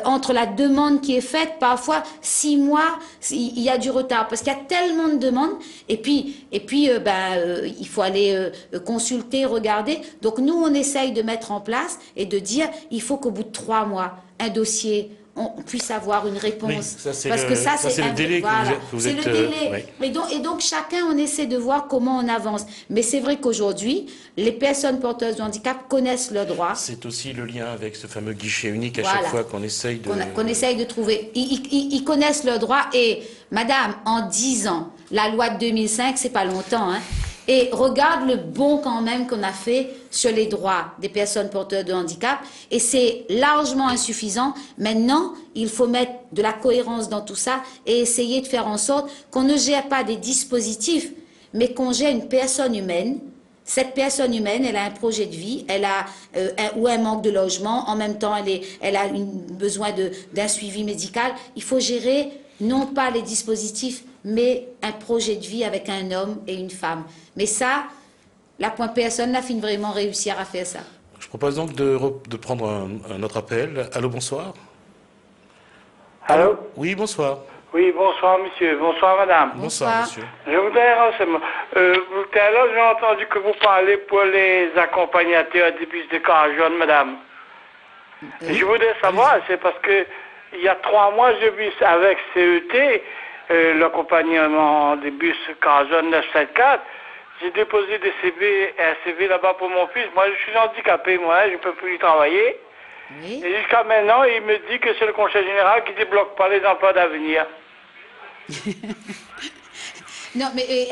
entre la demande qui est faite. Parfois, 6 mois, il y a du retard parce qu'il y a tellement de demandes. Et puis, il faut aller consulter, regarder. Donc nous, on essaye de mettre en place et de dire, il faut qu'au bout de 3 mois, un dossier, on puisse avoir une réponse. Oui, parce que ça, c'est le délai que vous êtes... C'est le délai. Oui. Et donc, chacun, on essaie de voir comment on avance. Mais c'est vrai qu'aujourd'hui, les personnes porteuses de handicap connaissent leurs droits. C'est aussi le lien avec ce fameux guichet unique à chaque fois qu'on essaye de... Qu'on essaye de trouver. Ils connaissent leurs droits. Et, madame, en 10 ans, la loi de 2005, c'est pas longtemps, hein. Et regarde le bond quand même qu'on a fait sur les droits des personnes porteuses de handicap. Et c'est largement insuffisant. Maintenant, il faut mettre de la cohérence dans tout ça et essayer de faire en sorte qu'on ne gère pas des dispositifs, mais qu'on gère une personne humaine. Cette personne humaine, elle a un projet de vie, elle a ou un manque de logement, en même temps elle a besoin d'un suivi médical. Il faut gérer non pas les dispositifs, mais un projet de vie avec un homme et une femme. Mais ça, personne n'a vraiment réussi à faire ça. Je propose donc de prendre un autre appel. Allô, bonsoir. Allô? Oui, bonsoir. Oui, bonsoir monsieur, bonsoir madame. Bonsoir monsieur. Je voudrais renseigner. Tout à l'heure, j'ai entendu que vous parlez pour les accompagnateurs des bus de car jaune, madame. Je voudrais savoir, c'est parce que il y a 3 mois, j'ai vu avec CET, l'accompagnement des bus car jaune 974, j'ai déposé un CV là-bas pour mon fils. Moi, je suis handicapé, moi, je ne peux plus y travailler. Oui. Et jusqu'à maintenant, il me dit que c'est le conseil général qui ne débloque pas les emplois d'avenir. Non, mais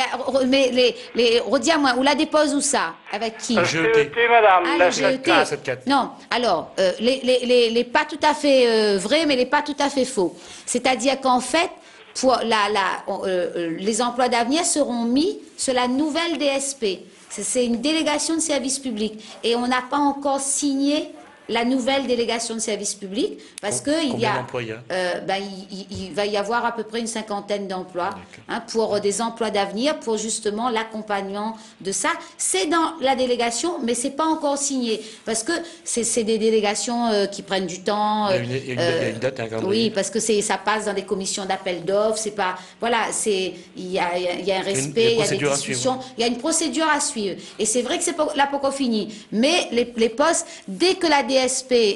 redis-moi, où la dépose où ça? Avec qui? GET, madame. Ah, GET. Non, alors, les pas tout à fait vrai, mais les pas tout à fait faux. C'est-à-dire qu'en fait, pour les emplois d'avenir seront mis sur la nouvelle DSP. C'est une délégation de service public. Et on n'a pas encore signé la nouvelle délégation de service public, parce qu'il il va y avoir à peu près une 50aine d'emplois pour des emplois d'avenir, pour justement l'accompagnement de ça. C'est dans la délégation, mais c'est pas encore signé, parce que c'est des délégations qui prennent du temps. Il y a une date, un calendrier. Oui, parce que ça passe dans des commissions d'appel d'offres, c'est pas, voilà, il y a un respect, il y a des discussions, il y a une procédure à suivre. Et c'est vrai que c'est là pas encore fini, mais les postes, dès que la DSP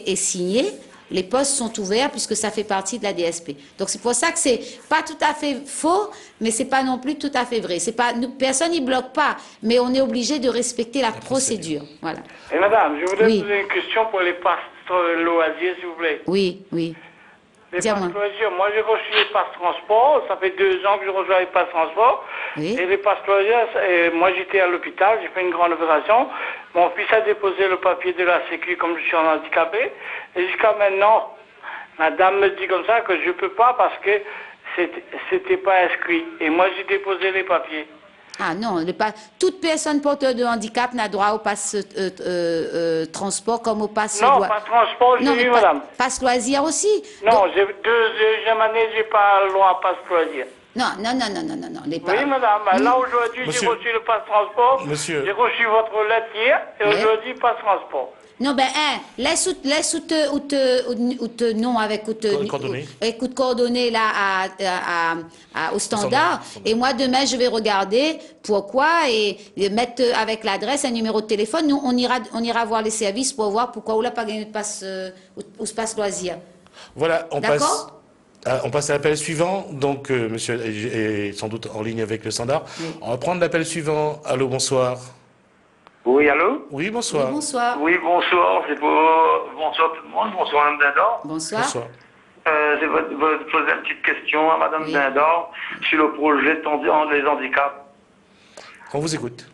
est signé, les postes sont ouverts puisque ça fait partie de la DSP. Donc c'est pour ça que c'est pas tout à fait faux, mais c'est pas non plus tout à fait vrai. C'est pas, personne n'y bloque pas, mais on est obligé de respecter la procédure. Voilà. Et madame, je voudrais poser une question pour les passes loisirs, s'il vous plaît. Oui, oui. Les passes loisirs, moi j'ai reçu les passes transport, ça fait 2 ans que je reçois les passes transport. Oui. Et les passes loisirs, moi j'étais à l'hôpital, j'ai fait une grande opération. Mon fils a déposé le papier de la Sécu comme je suis en handicapé. Et jusqu'à maintenant, madame me dit comme ça que je ne peux pas parce que c'était pas inscrit. Et moi j'ai déposé les papiers. Ah non, toute personne porteuse de handicap n'a droit au pass transport comme au pass... Non, pas transport, j'ai vu, madame. Pass loisir aussi. Non, deuxième année, j'ai pas le droit à pass loisir. Non. Oui, madame. Là, aujourd'hui, j'ai reçu le pass transport. J'ai reçu votre lettre hier et aujourd'hui, pass transport. Non, laisse nom avec coordonnées là au standard. Et moi, demain, je vais regarder pourquoi et mettre avec l'adresse un numéro de téléphone. Nous, on ira voir les services pour voir pourquoi on n'a pas gagné de passe ou se passe loisir. Voilà, on passe à l'appel suivant. Donc, monsieur est sans doute en ligne avec le standard. Oui. On va prendre l'appel suivant. Allô, bonsoir. Oui, allô? Oui, bonsoir. Oui, bonsoir. Oui, bonsoir. Bonsoir tout le monde. Bonsoir, Mme Dindor. Bonsoir. Bonsoir. Je vais poser une petite question à Mme Dindor sur le projet des handicaps. On vous écoute.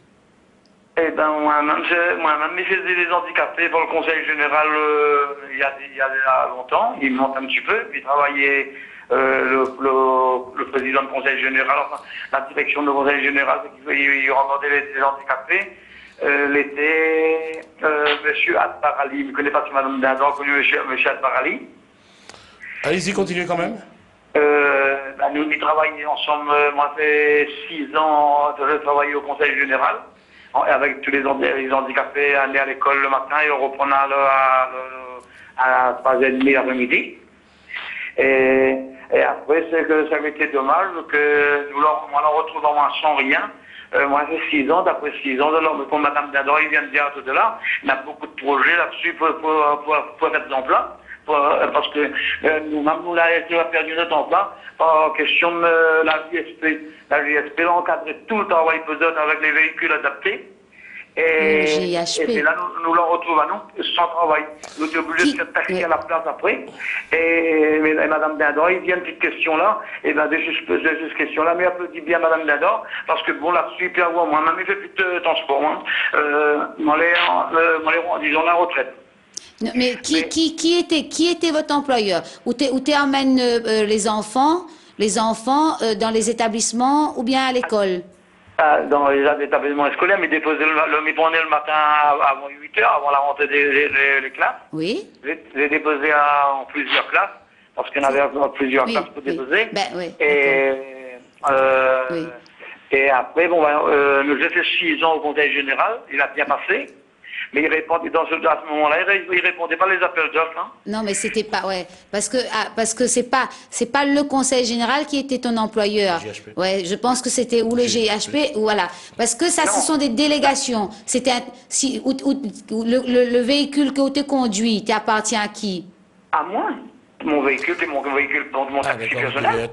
Eh bien, moi-même, je faisais des handicapés pour le Conseil général il y a longtemps. Il me monte un petit peu. Puis travaillait le président du Conseil général, enfin, la direction du Conseil général, il regardait les handicapés. L'été, M. Adbarali, je ne connais pas si Mme Dindor connu M. Adbarali. Allez-y, continuez quand même. Nous travaillons ensemble. Moi, ça fait 6 ans que je travaille au Conseil général, avec tous les handicapés allés à l'école le matin et on reprend à 3h30 l'après-midi. Et après, c'est que ça avait été dommage que nous l'en retrouvons sans rien. Moi, j'ai 6 ans, d'après 6 ans, comme Mme Dindor, il vient de dire tout de là, il y a beaucoup de projets là-dessus pour mettre des emplois. Parce que nous-mêmes, nous avons perdu notre emploi en question de la JSP. La JSP encadre tout le travail pesant avec les véhicules adaptés. Et là, nous l'en retrouvons, nous, sans travail. Nous sommes obligés de se taxer à la place après. Et Mme Dindor, il y a une petite question là. Et bien, de cette question-là, mais applaudis bien Mme Dindor, parce que bon, là-dessus, puis moi-même, je ne fais plus de transport. Disons la retraite. Non, mais qui était votre employeur? Où tu emmènes les enfants dans les établissements ou bien à l'école? dans les établissements scolaires, mais ils prenaient le matin avant 8 h, avant la rentrée des classes. Oui. Les déposer en plusieurs classes, parce qu'il y en avait plusieurs classes pour déposer. Ben, oui. Et après, nous réfléchissons au conseil général, il a bien passé. Mais il répondait à ce moment-là, il répondait pas les appels d'offres. Hein. Non, mais c'était pas, parce que c'est pas le conseil général qui était ton employeur. GHP. Ouais, je pense que c'était ou le GHP, ou voilà, parce que ça, ce sont des délégations. C'était le véhicule que tu conduis, t'appartient à qui? À moi. Mon véhicule, c'est mon véhicule, mon taxi personnel.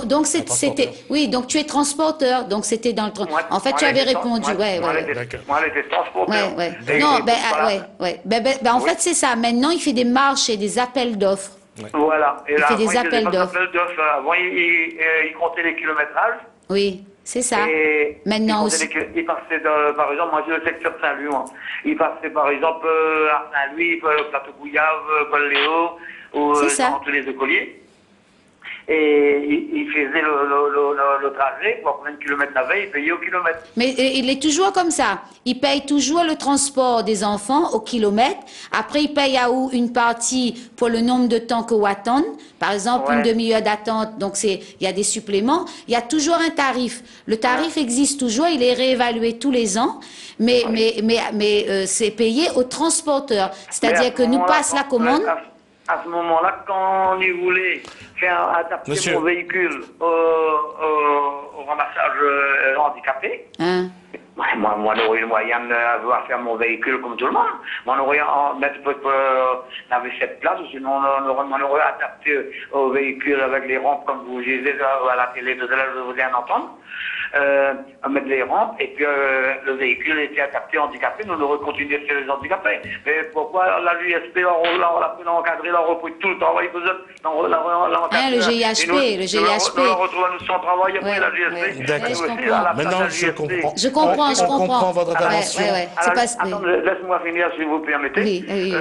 Donc c'était, oui, donc tu es transporteur, donc c'était dans le en fait, tu avais répondu, Moi, elle était transporteur. Non, en fait, c'est ça. Maintenant, il fait des marches et des appels d'offres. Voilà. Et là, il fait des appels d'offres. Avant, il comptait les kilométrages. Oui, c'est ça. Et maintenant aussi. Il passait, par exemple, moi, j'ai le secteur Saint-Louis. Il passait, par exemple, à Saint-Louis, Plateau Bouillave, Paul-Léo, ou dans tous les écoliers. Et il faisait le trajet, pour combien de kilomètres la veille, il payait au kilomètre. Mais il est toujours comme ça. Il paye toujours le transport des enfants au kilomètre. Après, il paye à une partie pour le nombre de temps que vous attendez. Par exemple, une demi-heure d'attente, donc il y a des suppléments. Il y a toujours un tarif. Le tarif existe toujours, il est réévalué tous les ans. Mais c'est payé au transporteur. C'est-à-dire que nous passe la commande. À ce moment-là, quand on y voulait faire adapter mon véhicule au ramassage handicapé, moi, on aurait le moyen de faire mon véhicule comme tout le monde. Moi, on aurait avait 7 places, sinon on aurait adapté au véhicule avec les rampes, comme vous disiez à la télé, tout à l'heure, je voulais en entendre. À mettre les rampes, et puis le véhicule était adapté handicapé, nous aurions continué de faire les handicapés. Mais pourquoi la l'USP, on l'a encadré, on a repris tout le travail que vous êtes. Le GIHP, le GIHP. On retrouve à nous sans travail après la GSP. D'accord. Maintenant, je comprends. On comprend votre intervention. Attendez, laisse-moi finir si vous permettez.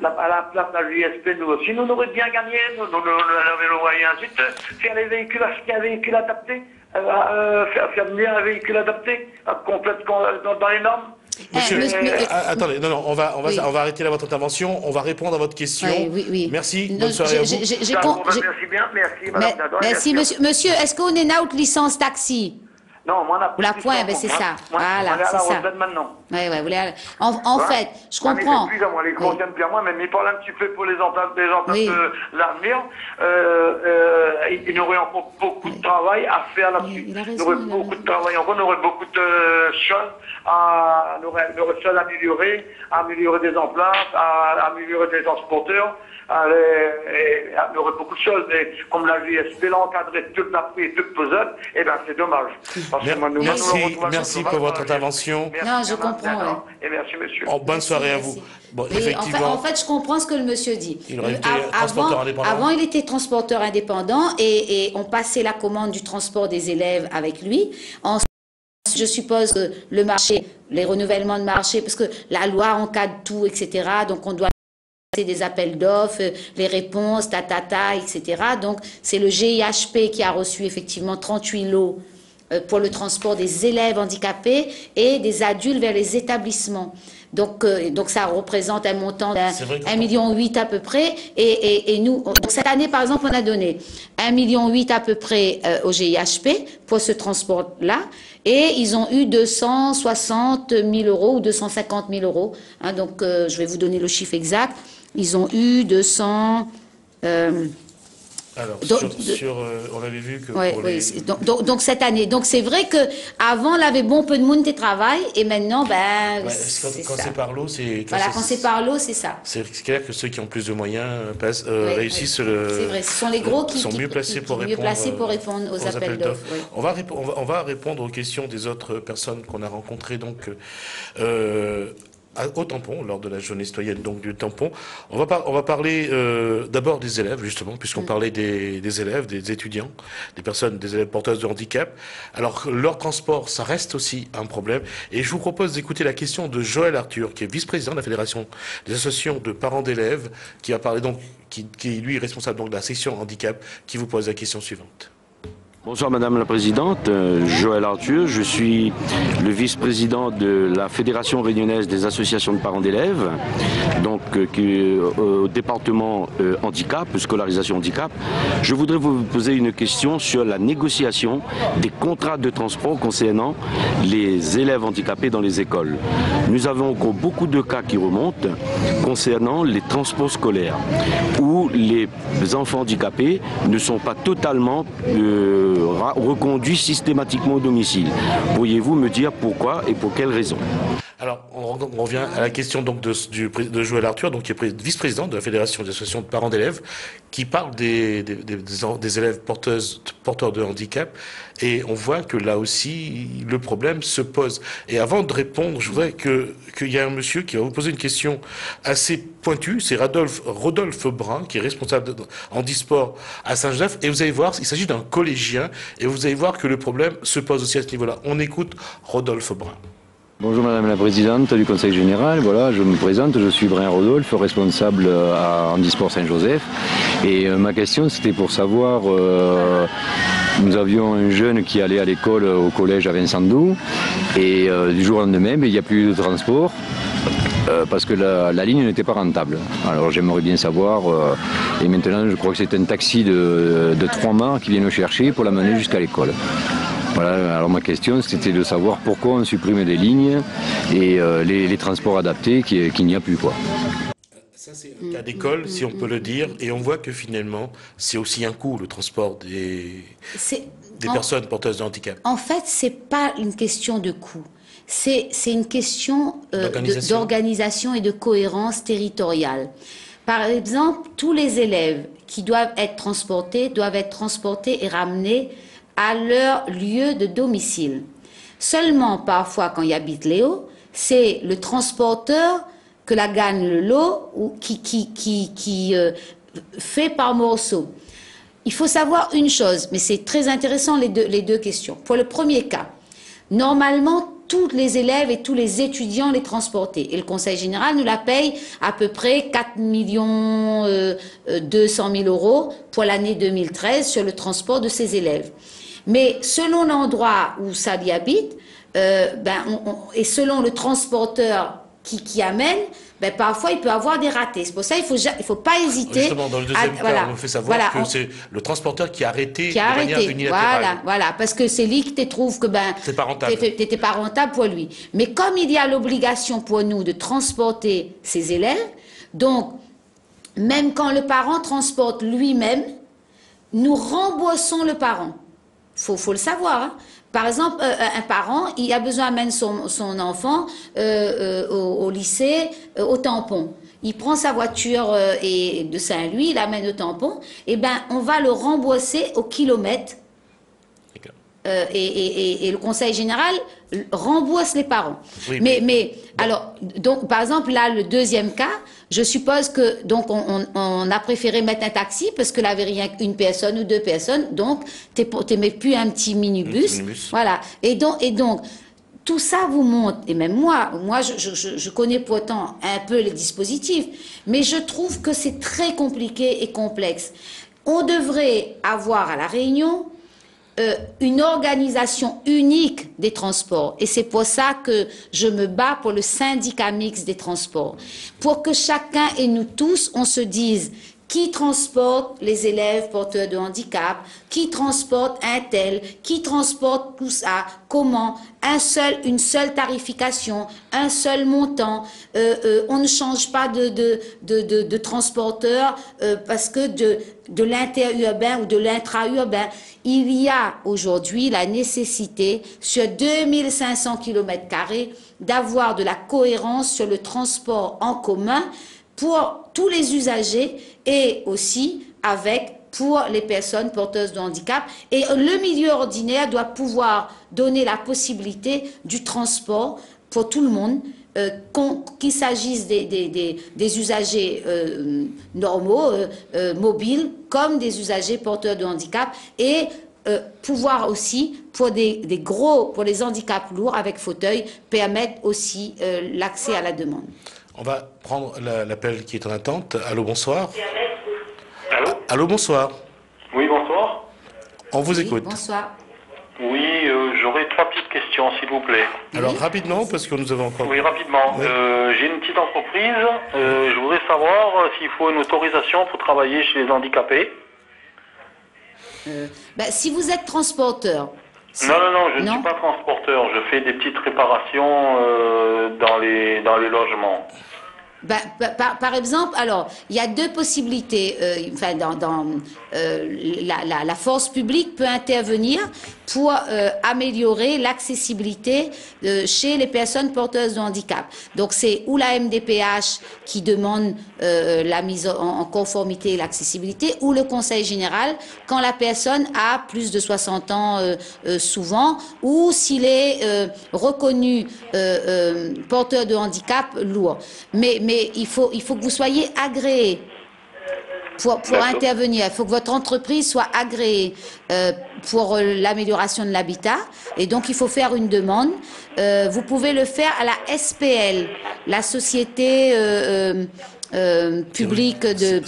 À la place de la GSP, nous aussi, nous aurions bien gagné, nous avions le moyen ensuite faire les véhicules, acheter un véhicule adapté. Faire venir un véhicule adapté, complètement dans les normes. Monsieur, attendez, non, on va arrêter là votre intervention. On va répondre à votre question. Oui. Merci. Bonne soirée à vous. Merci bien, merci Madame Nadon. Merci monsieur. Est-ce qu'on est là ou licence taxi? Non, moi, on a la pointe, c'est ça. Voilà, c'est ça. Maintenant. En fait, je comprends. Les gros viennent bien moi, mais il parle un petit peu pour les emplois de l'avenir. Il y aurait encore beaucoup de travail à faire là-dessus. Il y aurait beaucoup de travail encore, il y aurait beaucoup de choses à améliorer des emplois, à améliorer des transporteurs. Il y aurait beaucoup de choses, mais comme la GSP l'a encadré toute la prix et toute pesante, c'est dommage. Merci pour votre intervention. Non, je comprends. Et merci, monsieur. Bonne soirée à vous. Bon, effectivement, en fait, je comprends ce que le monsieur dit. Avant, il était transporteur indépendant et on passait la commande du transport des élèves avec lui. Ensuite, je suppose que le marché, les renouvellements de marché, parce que la loi encadre tout, etc. Donc, on doit des appels d'offres, les réponses, etc. Donc, c'est le GIHP qui a reçu effectivement 38 lots pour le transport des élèves handicapés et des adultes vers les établissements. Donc ça représente un montant d'1,8 million à peu près. Et nous, donc cette année, par exemple, on a donné 1,8 million à peu près au GIHP pour ce transport-là. Et ils ont eu 260 000 € ou 250 000 €. Hein, donc, je vais vous donner le chiffre exact. Ils ont eu 200... Alors, on avait vu que donc cette année. Donc c'est vrai que avant, on avait bon peu de monde qui travaille et maintenant, quand c'est par lot, c'est... Voilà, quand c'est par lot, c'est ça. C'est clair que ceux qui ont plus de moyens réussissent le... C'est vrai, ce sont les gros qui sont mieux placés pour répondre aux appels d'offres. On va répondre aux questions des autres personnes qu'on a rencontrées, donc... au tampon, lors de la journée citoyenne donc du tampon. On va parler d'abord des élèves, justement, puisqu'on parlait des élèves, des étudiants, des élèves porteuses de handicap. Alors, leur transport, ça reste aussi un problème. Et je vous propose d'écouter la question de Joël Arthur, qui est vice-président de la Fédération des associations de parents d'élèves, qui va parler donc, qui lui est responsable donc de la section handicap, qui vous pose la question suivante. Bonsoir Madame la Présidente, Joël Arthur, je suis le vice-président de la Fédération réunionnaise des associations de parents d'élèves, donc au département handicap, scolarisation handicap. Je voudrais vous poser une question sur la négociation des contrats de transport concernant les élèves handicapés dans les écoles. Nous avons encore beaucoup de cas qui remontent concernant les transports scolaires, où les enfants handicapés ne sont pas totalement reconduit systématiquement au domicile. Pourriez-vous me dire pourquoi et pour quelles raisons? Alors, on revient à la question donc de Joël Arthur, donc qui est vice-président de la Fédération des associations de parents d'élèves, qui parle des élèves porteurs de handicap, et on voit que là aussi, le problème se pose. Et avant de répondre, je voudrais qu'il y ait un monsieur qui va vous poser une question assez pointue, c'est Rodolphe Brun, qui est responsable de handisport à Saint-Joseph, et vous allez voir, il s'agit d'un collégien, et vous allez voir que le problème se pose aussi à ce niveau-là. On écoute Rodolphe Brun. Bonjour Madame la Présidente du Conseil Général, voilà, je me présente, je suis Brun Rodolphe, responsable à Handisport Saint-Joseph. Et ma question c'était pour savoir, nous avions un jeune qui allait à l'école au collège à Vincent-Doux, et du jour au lendemain, il n'y a plus de transport. Parce que la ligne n'était pas rentable. Alors j'aimerais bien savoir, et maintenant je crois que c'est un taxi de 3 mâts qui vient le chercher pour l'amener jusqu'à l'école. Voilà, alors ma question c'était de savoir pourquoi on supprime des lignes et les transports adaptés qu'il n'y a plus, quoi. Ça c'est un cas d'école, si on peut le dire, et on voit que finalement c'est aussi un coût, le transport des personnes porteuses de handicap. En fait, c'est pas une question de coût. C'est une question d'organisation et de cohérence territoriale. Par exemple, tous les élèves qui doivent être transportés et ramenés à leur lieu de domicile. Seulement, parfois, quand il habite Léo, c'est le transporteur que la gagne le lot ou qui fait par morceaux. Il faut savoir une chose, mais c'est très intéressant les deux questions. Pour le premier cas, normalement, tous les élèves et tous les étudiants les transporter. Et le Conseil général nous la paye à peu près 4 200 000 € pour l'année 2013 sur le transport de ces élèves. Mais selon l'endroit où ça y habite, et selon le transporteur qui amène, parfois il peut avoir des ratés. C'est pour ça qu'il ne faut pas hésiter. Justement, dans le deuxième cas, on nous fait savoir que c'est le transporteur qui a arrêté de manière unilatérale. Voilà, parce que c'est lui qui te trouve que tu n'étais pas rentable pour lui. Mais comme il y a l'obligation pour nous de transporter ces élèves, donc même quand le parent transporte lui-même, nous remboursons le parent. Faut le savoir, hein. Par exemple, un parent, il a besoin d'amener son enfant au lycée, au tampon. Il prend sa voiture de Saint-Louis, il l'amène au tampon, et on va le rembourser au kilomètre. Et le Conseil général rembourse les parents. Oui, mais alors, donc, par exemple, là, le deuxième cas, je suppose que donc on a préféré mettre un taxi parce que là, il n'y avait rien qu'une personne ou 2 personnes, donc tu n'aimais plus un petit minibus. Voilà. Et donc, tout ça vous montre, et même moi je connais pourtant un peu les dispositifs, mais je trouve que c'est très compliqué et complexe. On devrait avoir à La Réunion une organisation unique des transports. Et c'est pour ça que je me bats pour le syndicat mixte des transports. Pour que chacun et nous tous, on se dise qui transporte les élèves porteurs de handicap, qui transporte un tel, qui transporte tout ça, comment, une seule tarification, un seul montant. On ne change pas de transporteur parce que de l'interurbain ou de l'intra-urbain. Il y a aujourd'hui la nécessité, sur 2500 km² d'avoir de la cohérence sur le transport en commun pour tous les usagers et aussi pour les personnes porteuses de handicap. Et le milieu ordinaire doit pouvoir donner la possibilité du transport pour tout le monde, qu'il s'agisse des usagers normaux, mobiles, comme des usagers porteurs de handicap, et pouvoir aussi, pour pour les handicaps lourds avec fauteuil, permettre aussi l'accès à la demande. On va prendre l'appel qui est en attente. Allô, bonsoir. Allô, bonsoir. Oui, bonsoir. On vous écoute. Bonsoir. Oui, j'aurais 3 petites questions, s'il vous plaît. Alors, rapidement, parce que nous avons encore... Oui, rapidement. Oui. J'ai une petite entreprise. Je voudrais savoir s'il faut une autorisation pour travailler chez les handicapés. Si vous êtes transporteur... Non, je ne suis pas transporteur. Je fais des petites réparations dans les logements. Par exemple, alors, il y a 2 possibilités. La force publique peut intervenir pour améliorer l'accessibilité chez les personnes porteuses de handicap. Donc, c'est ou la MDPH qui demande la mise en conformité et l'accessibilité, ou le Conseil général quand la personne a plus de 60 ans souvent, ou s'il est reconnu porteur de handicap lourd. Mais il faut que vous soyez agréé pour intervenir. Il faut que votre entreprise soit agréée pour l'amélioration de l'habitat. Et donc, il faut faire une demande. Vous pouvez le faire à la SPL, la société publique de...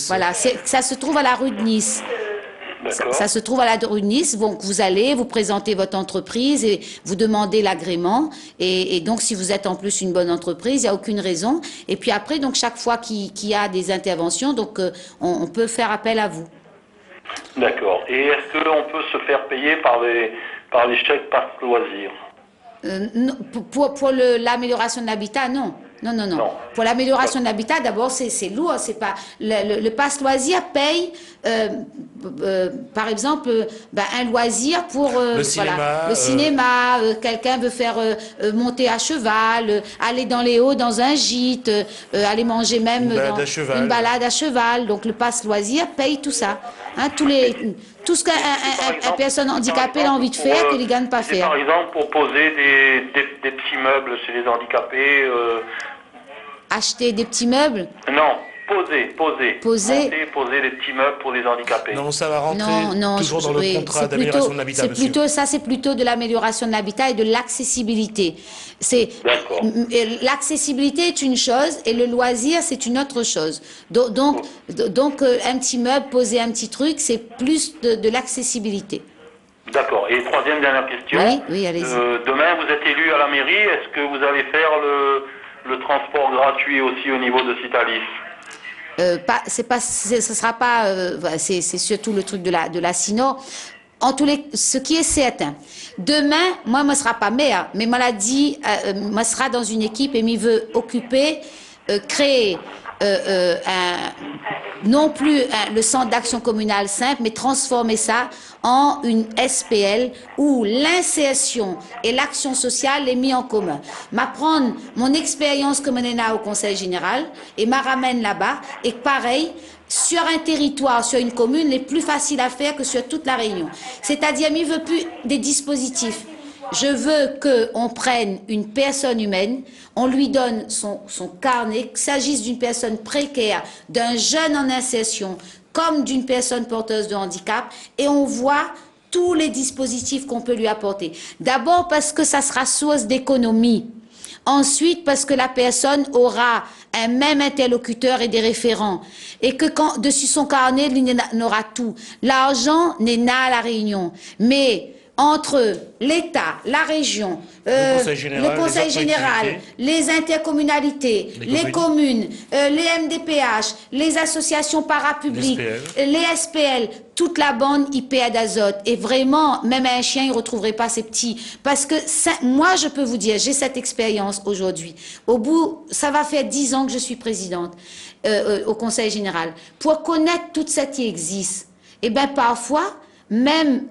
Voilà, ça se trouve à la rue de Nice. Ça se trouve à la rue de Nice. Donc, vous allez, vous présentez votre entreprise et vous demandez l'agrément. Et donc, si vous êtes en plus une bonne entreprise, il n'y a aucune raison. Et puis après, donc, chaque fois qu'il y a des interventions, donc, on peut faire appel à vous. D'accord. Et est-ce qu'on peut se faire payer par les chèques passe loisirs? Pour l'amélioration de l'habitat, non. Non. Pour l'amélioration de l'habitat, d'abord, c'est lourd. C'est pas le passe loisir paye, par exemple, un loisir pour le cinéma. Quelqu'un veut faire monter à cheval, aller dans les Hauts dans un gîte, aller manger même une balade à cheval. Donc le passe loisir paye tout ça. Hein, tout ce qu'une personne handicapée a envie de faire, qu'il ne gagne pas faire. Par exemple, pour poser des petits meubles chez les handicapés. Acheter des petits meubles? Non, poser des petits meubles pour les handicapés. Non, ça va rentrer toujours dans le contrat d'amélioration de l'habitat, monsieur. C'est plutôt de l'amélioration de l'habitat et de l'accessibilité. L'accessibilité est une chose et le loisir, c'est une autre chose. Donc un petit meuble, poser un petit truc, c'est plus de l'accessibilité. D'accord. Et troisième, dernière question. Oui, allez-y. Demain, vous êtes élu à la mairie. Est-ce que vous allez faire le transport gratuit aussi au niveau de Citalis? C'est surtout le truc de la SINOR. Ce qui est certain, demain, moi ne sera pas maire, mais moi l'a dit, moi sera dans une équipe et m'y veut occuper, créer non plus le centre d'action communale simple, mais transformer ça en une SPL où l'insertion et l'action sociale est mis en commun. M'apprendre mon expérience comme nena au Conseil général et m'a ramène là-bas et pareil, sur un territoire, sur une commune, est plus facile à faire que sur toute la Réunion. C'est-à-dire, il ne veut plus des dispositifs. Je veux qu'on prenne une personne humaine, on lui donne son carnet, qu'il s'agisse d'une personne précaire, d'un jeune en insertion, comme d'une personne porteuse de handicap, et on voit tous les dispositifs qu'on peut lui apporter. D'abord parce que ça sera source d'économie. Ensuite, parce que la personne aura un même interlocuteur et des référents. Et que dessus son carnet, il aura tout. L'argent n'est pas à la Réunion. Mais entre l'État, la région, le Conseil général, les intercommunalités, les communes, les MDPH, les associations parapubliques, les SPL, toute la bande IPA d'azote. Et vraiment, même un chien, il ne retrouverait pas ses petits. Parce que moi, je peux vous dire, j'ai cette expérience aujourd'hui. Au bout, ça va faire 10 ans que je suis présidente au Conseil général. Pour connaître tout ce qui existe, et bien parfois, même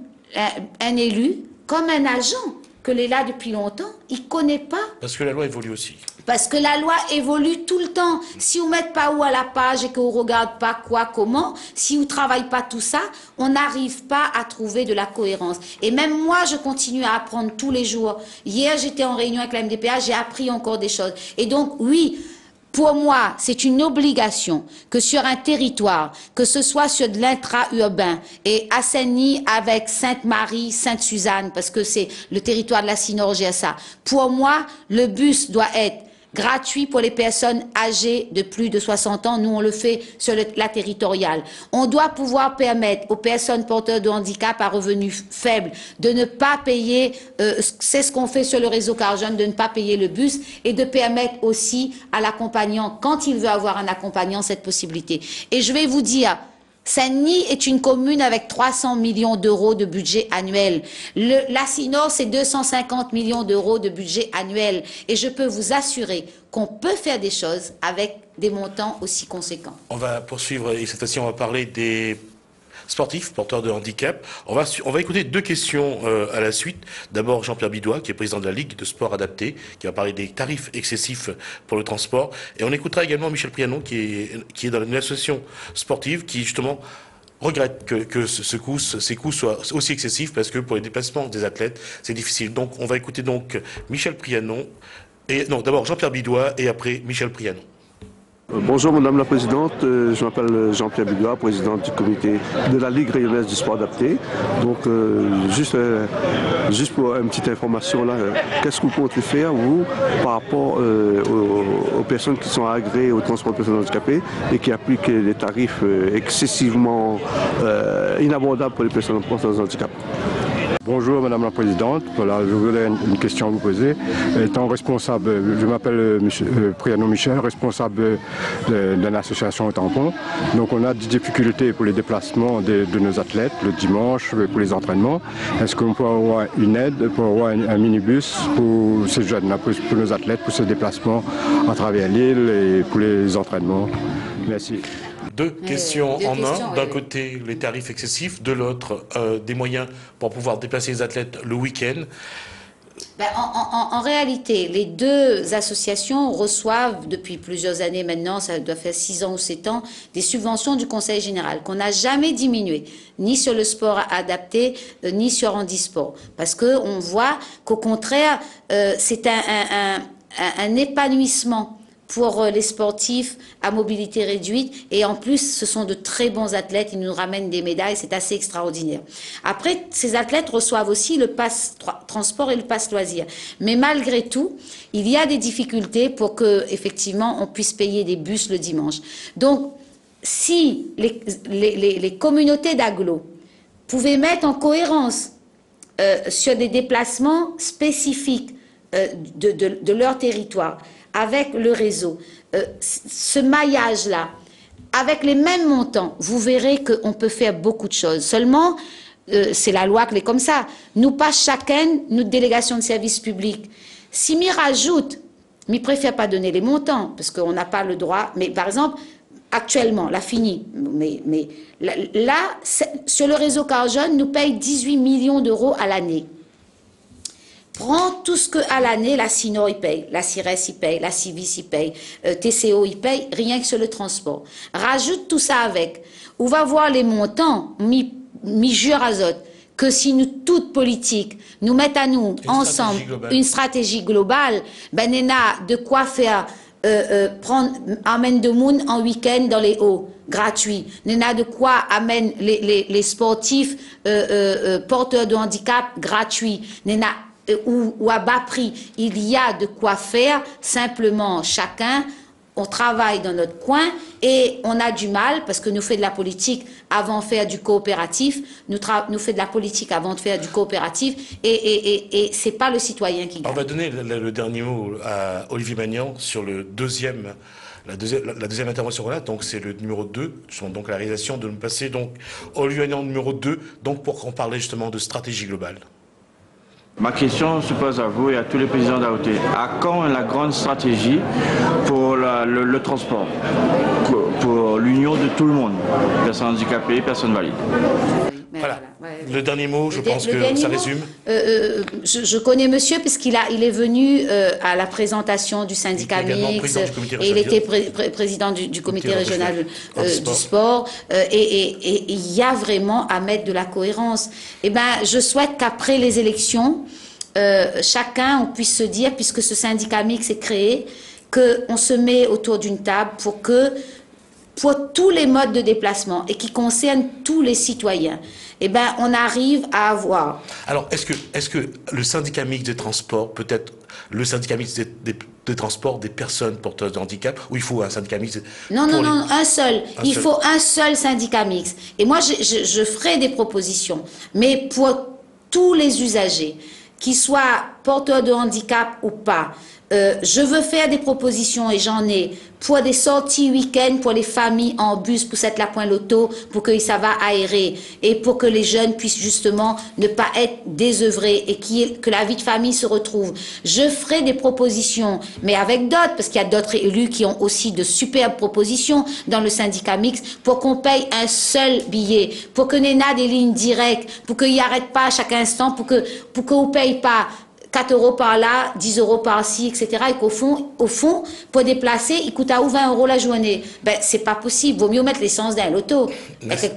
un élu, comme un agent, que l'est là depuis longtemps, il ne connaît pas. Parce que la loi évolue aussi. Parce que la loi évolue tout le temps. Si vous ne mettez pas où à la page et que vous ne regardez pas quoi, comment, si vous ne travaillez pas tout ça, on n'arrive pas à trouver de la cohérence. Et même moi, je continue à apprendre tous les jours. Hier, j'étais en réunion avec la MDPA, j'ai appris encore des choses. Et donc, oui, pour moi, c'est une obligation que sur un territoire, que ce soit sur de l'intra-urbain et Asseni avec Sainte-Marie, Sainte-Suzanne, parce que c'est le territoire de la Synorgie à ça, pour moi, le bus doit être gratuit pour les personnes âgées de plus de 60 ans. Nous, on le fait sur la territoriale. On doit pouvoir permettre aux personnes porteurs de handicap à revenus faibles de ne pas payer, c'est ce qu'on fait sur le réseau Car Jeune, de ne pas payer le bus et de permettre aussi à l'accompagnant, quand il veut avoir un accompagnant, cette possibilité. Et je vais vous dire, Saint-Denis est une commune avec 300 millions d'euros de budget annuel. La CINOR, c'est 250 millions d'euros de budget annuel. Et je peux vous assurer qu'on peut faire des choses avec des montants aussi conséquents. On va poursuivre et cette fois-ci, on va parler des sportifs porteurs de handicap. On va écouter deux questions à la suite. D'abord, Jean-Pierre Bidois, qui est président de la Ligue de sport adapté, qui va parler des tarifs excessifs pour le transport. Et on écoutera également Michel Priano, qui est dans une association sportive, qui justement regrette que ces coûts soient aussi excessifs, parce que pour les déplacements des athlètes, c'est difficile. Donc, on va écouter donc Michel Priano, d'abord Jean-Pierre Bidois, et après Michel Priano. Bonjour Madame la Présidente, je m'appelle Jean-Pierre Bidois, président du comité de la Ligue rayonnaise du sport adapté. Donc juste pour une petite information là, qu'est-ce que vous comptez faire vous par rapport aux personnes qui sont agréées au transport de personnes handicapées et qui appliquent des tarifs excessivement inabordables pour les personnes porteuses de handicap? Bonjour Madame la Présidente, voilà, je voulais une question à vous poser. Étant responsable, je m'appelle Priano Michel, responsable d'une association au tampon. Donc on a des difficultés pour les déplacements de nos athlètes le dimanche, pour les entraînements. Est-ce qu'on peut avoir une aide pour avoir un minibus pour ces jeunes, pour nos athlètes, pour ces déplacements à travers l'île et pour les entraînements? Merci. Deux questions en un. D'un côté, les tarifs excessifs. De l'autre, des moyens pour pouvoir déplacer les athlètes le week-end. En réalité, les deux associations reçoivent depuis plusieurs années maintenant, ça doit faire 6 ans ou 7 ans, des subventions du Conseil général qu'on n'a jamais diminuées, ni sur le sport adapté, ni sur handisport. Parce qu'on voit qu'au contraire, c'est un épanouissement pour les sportifs à mobilité réduite, et en plus ce sont de très bons athlètes, ils nous ramènent des médailles, c'est assez extraordinaire. Après, ces athlètes reçoivent aussi le pass transport et le pass loisir, mais malgré tout il y a des difficultés pour que effectivement on puisse payer des bus le dimanche. Donc si les communautés d'agglo pouvaient mettre en cohérence sur des déplacements spécifiques de leur territoire avec le réseau, ce maillage-là, avec les mêmes montants, vous verrez qu'on peut faire beaucoup de choses. Seulement, c'est la loi qui est comme ça. Nous pas chacun, notre délégation de service public. Si m'y rajoute, m'y préfère pas donner les montants, parce qu'on n'a pas le droit, mais par exemple, actuellement, la fini, mais là, sur le réseau Car Jeune, nous paye 18 millions d'euros à l'année. Prends tout ce qu'à l'année, la CINOR y paye, la CIRES y paye, la CIVIS y paye, TCO y paye, rien que sur le transport. Rajoute tout ça avec. On va voir les montants, mi-jure azote, que si nous, toute politique, nous mettons à nous, ensemble, une stratégie globale, ben, on a de quoi faire, amène de monde en week-end dans les hauts, gratuit. On a de quoi amène les sportifs, porteurs de handicap, gratuit. On a ou à bas prix, il y a de quoi faire, simplement chacun, on travaille dans notre coin et on a du mal, parce que nous faisons de la politique avant de faire du coopératif, nous faisons de la politique avant de faire du coopératif, et c'est pas le citoyen qui gagne. On va donner le dernier mot à Olivier Magnan sur la deuxième intervention là, donc c'est le numéro 2, donc la réalisation de nous passer donc Olivier Magnan numéro 2, donc pour en parler justement de stratégie globale. Ma question se pose à vous et à tous les présidents d'AOT. À quand la grande stratégie pour le transport, pour l'union de tout le monde, personnes handicapées, personnes valides? Voilà. Le dernier mot, je pense que ça résume. Je connais monsieur puisqu'il est venu à la présentation du syndicat mixte et il était président du comité régional du sport, et il y a vraiment à mettre de la cohérence. Eh ben, je souhaite qu'après les élections, chacun on puisse se dire, puisque ce syndicat mixte est créé, qu'on se met autour d'une table pour que pour tous les modes de déplacement et qui concerne tous les citoyens, eh ben, on arrive à avoir... Alors, est-ce que le syndicat mixte des transports, peut-être le syndicat mixte des transports des personnes porteuses de handicap, ou il faut un syndicat mixte? Non, un seul. Il faut un seul syndicat mixte. Et moi, je ferai des propositions. Mais pour tous les usagers, qu'ils soient porteurs de handicap ou pas, je veux faire des propositions et j'en ai pour des sorties week-end pour les familles en bus pour cette la point l'auto pour que ça va aérer et pour que les jeunes puissent justement ne pas être désœuvrés et que la vie de famille se retrouve. Je ferai des propositions, mais avec d'autres, parce qu'il y a d'autres élus qui ont aussi de superbes propositions dans le syndicat mixte pour qu'on paye un seul billet, pour que n'ait des lignes directes, pour qu'il n'y arrête pas à chaque instant, pour qu'on ne paye pas 4 € par là, 10 € par-ci, etc. Et qu'au fond, pour déplacer, il coûte à 20 € la journée. Ben, c'est pas possible. Vaut mieux mettre l'essence dans l'auto.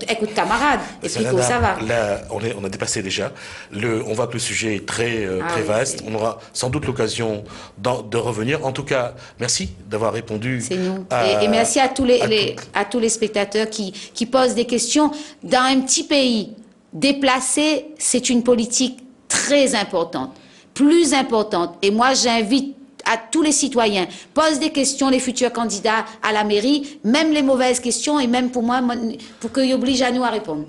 Écoute, camarade. Et puis, ça va. Là, on a dépassé déjà. On voit que le sujet est très vaste. On aura sans doute l'occasion de revenir. En tout cas, merci d'avoir répondu. C'est nous. Et merci à tous les spectateurs qui posent des questions. Dans un petit pays, déplacer, c'est une politique très importante. Plus importante. Et moi, j'invite à tous les citoyens, pose des questions, les futurs candidats à la mairie, même les mauvaises questions, et même pour moi, pour qu'ils obligent à nous à répondre.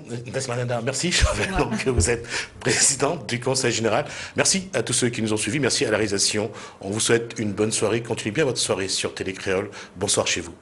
Merci. Je rappelle donc que vous êtes présidente du Conseil général. Merci à tous ceux qui nous ont suivis. Merci à la réalisation. On vous souhaite une bonne soirée. Continuez bien votre soirée sur Télé Créole. Bonsoir chez vous.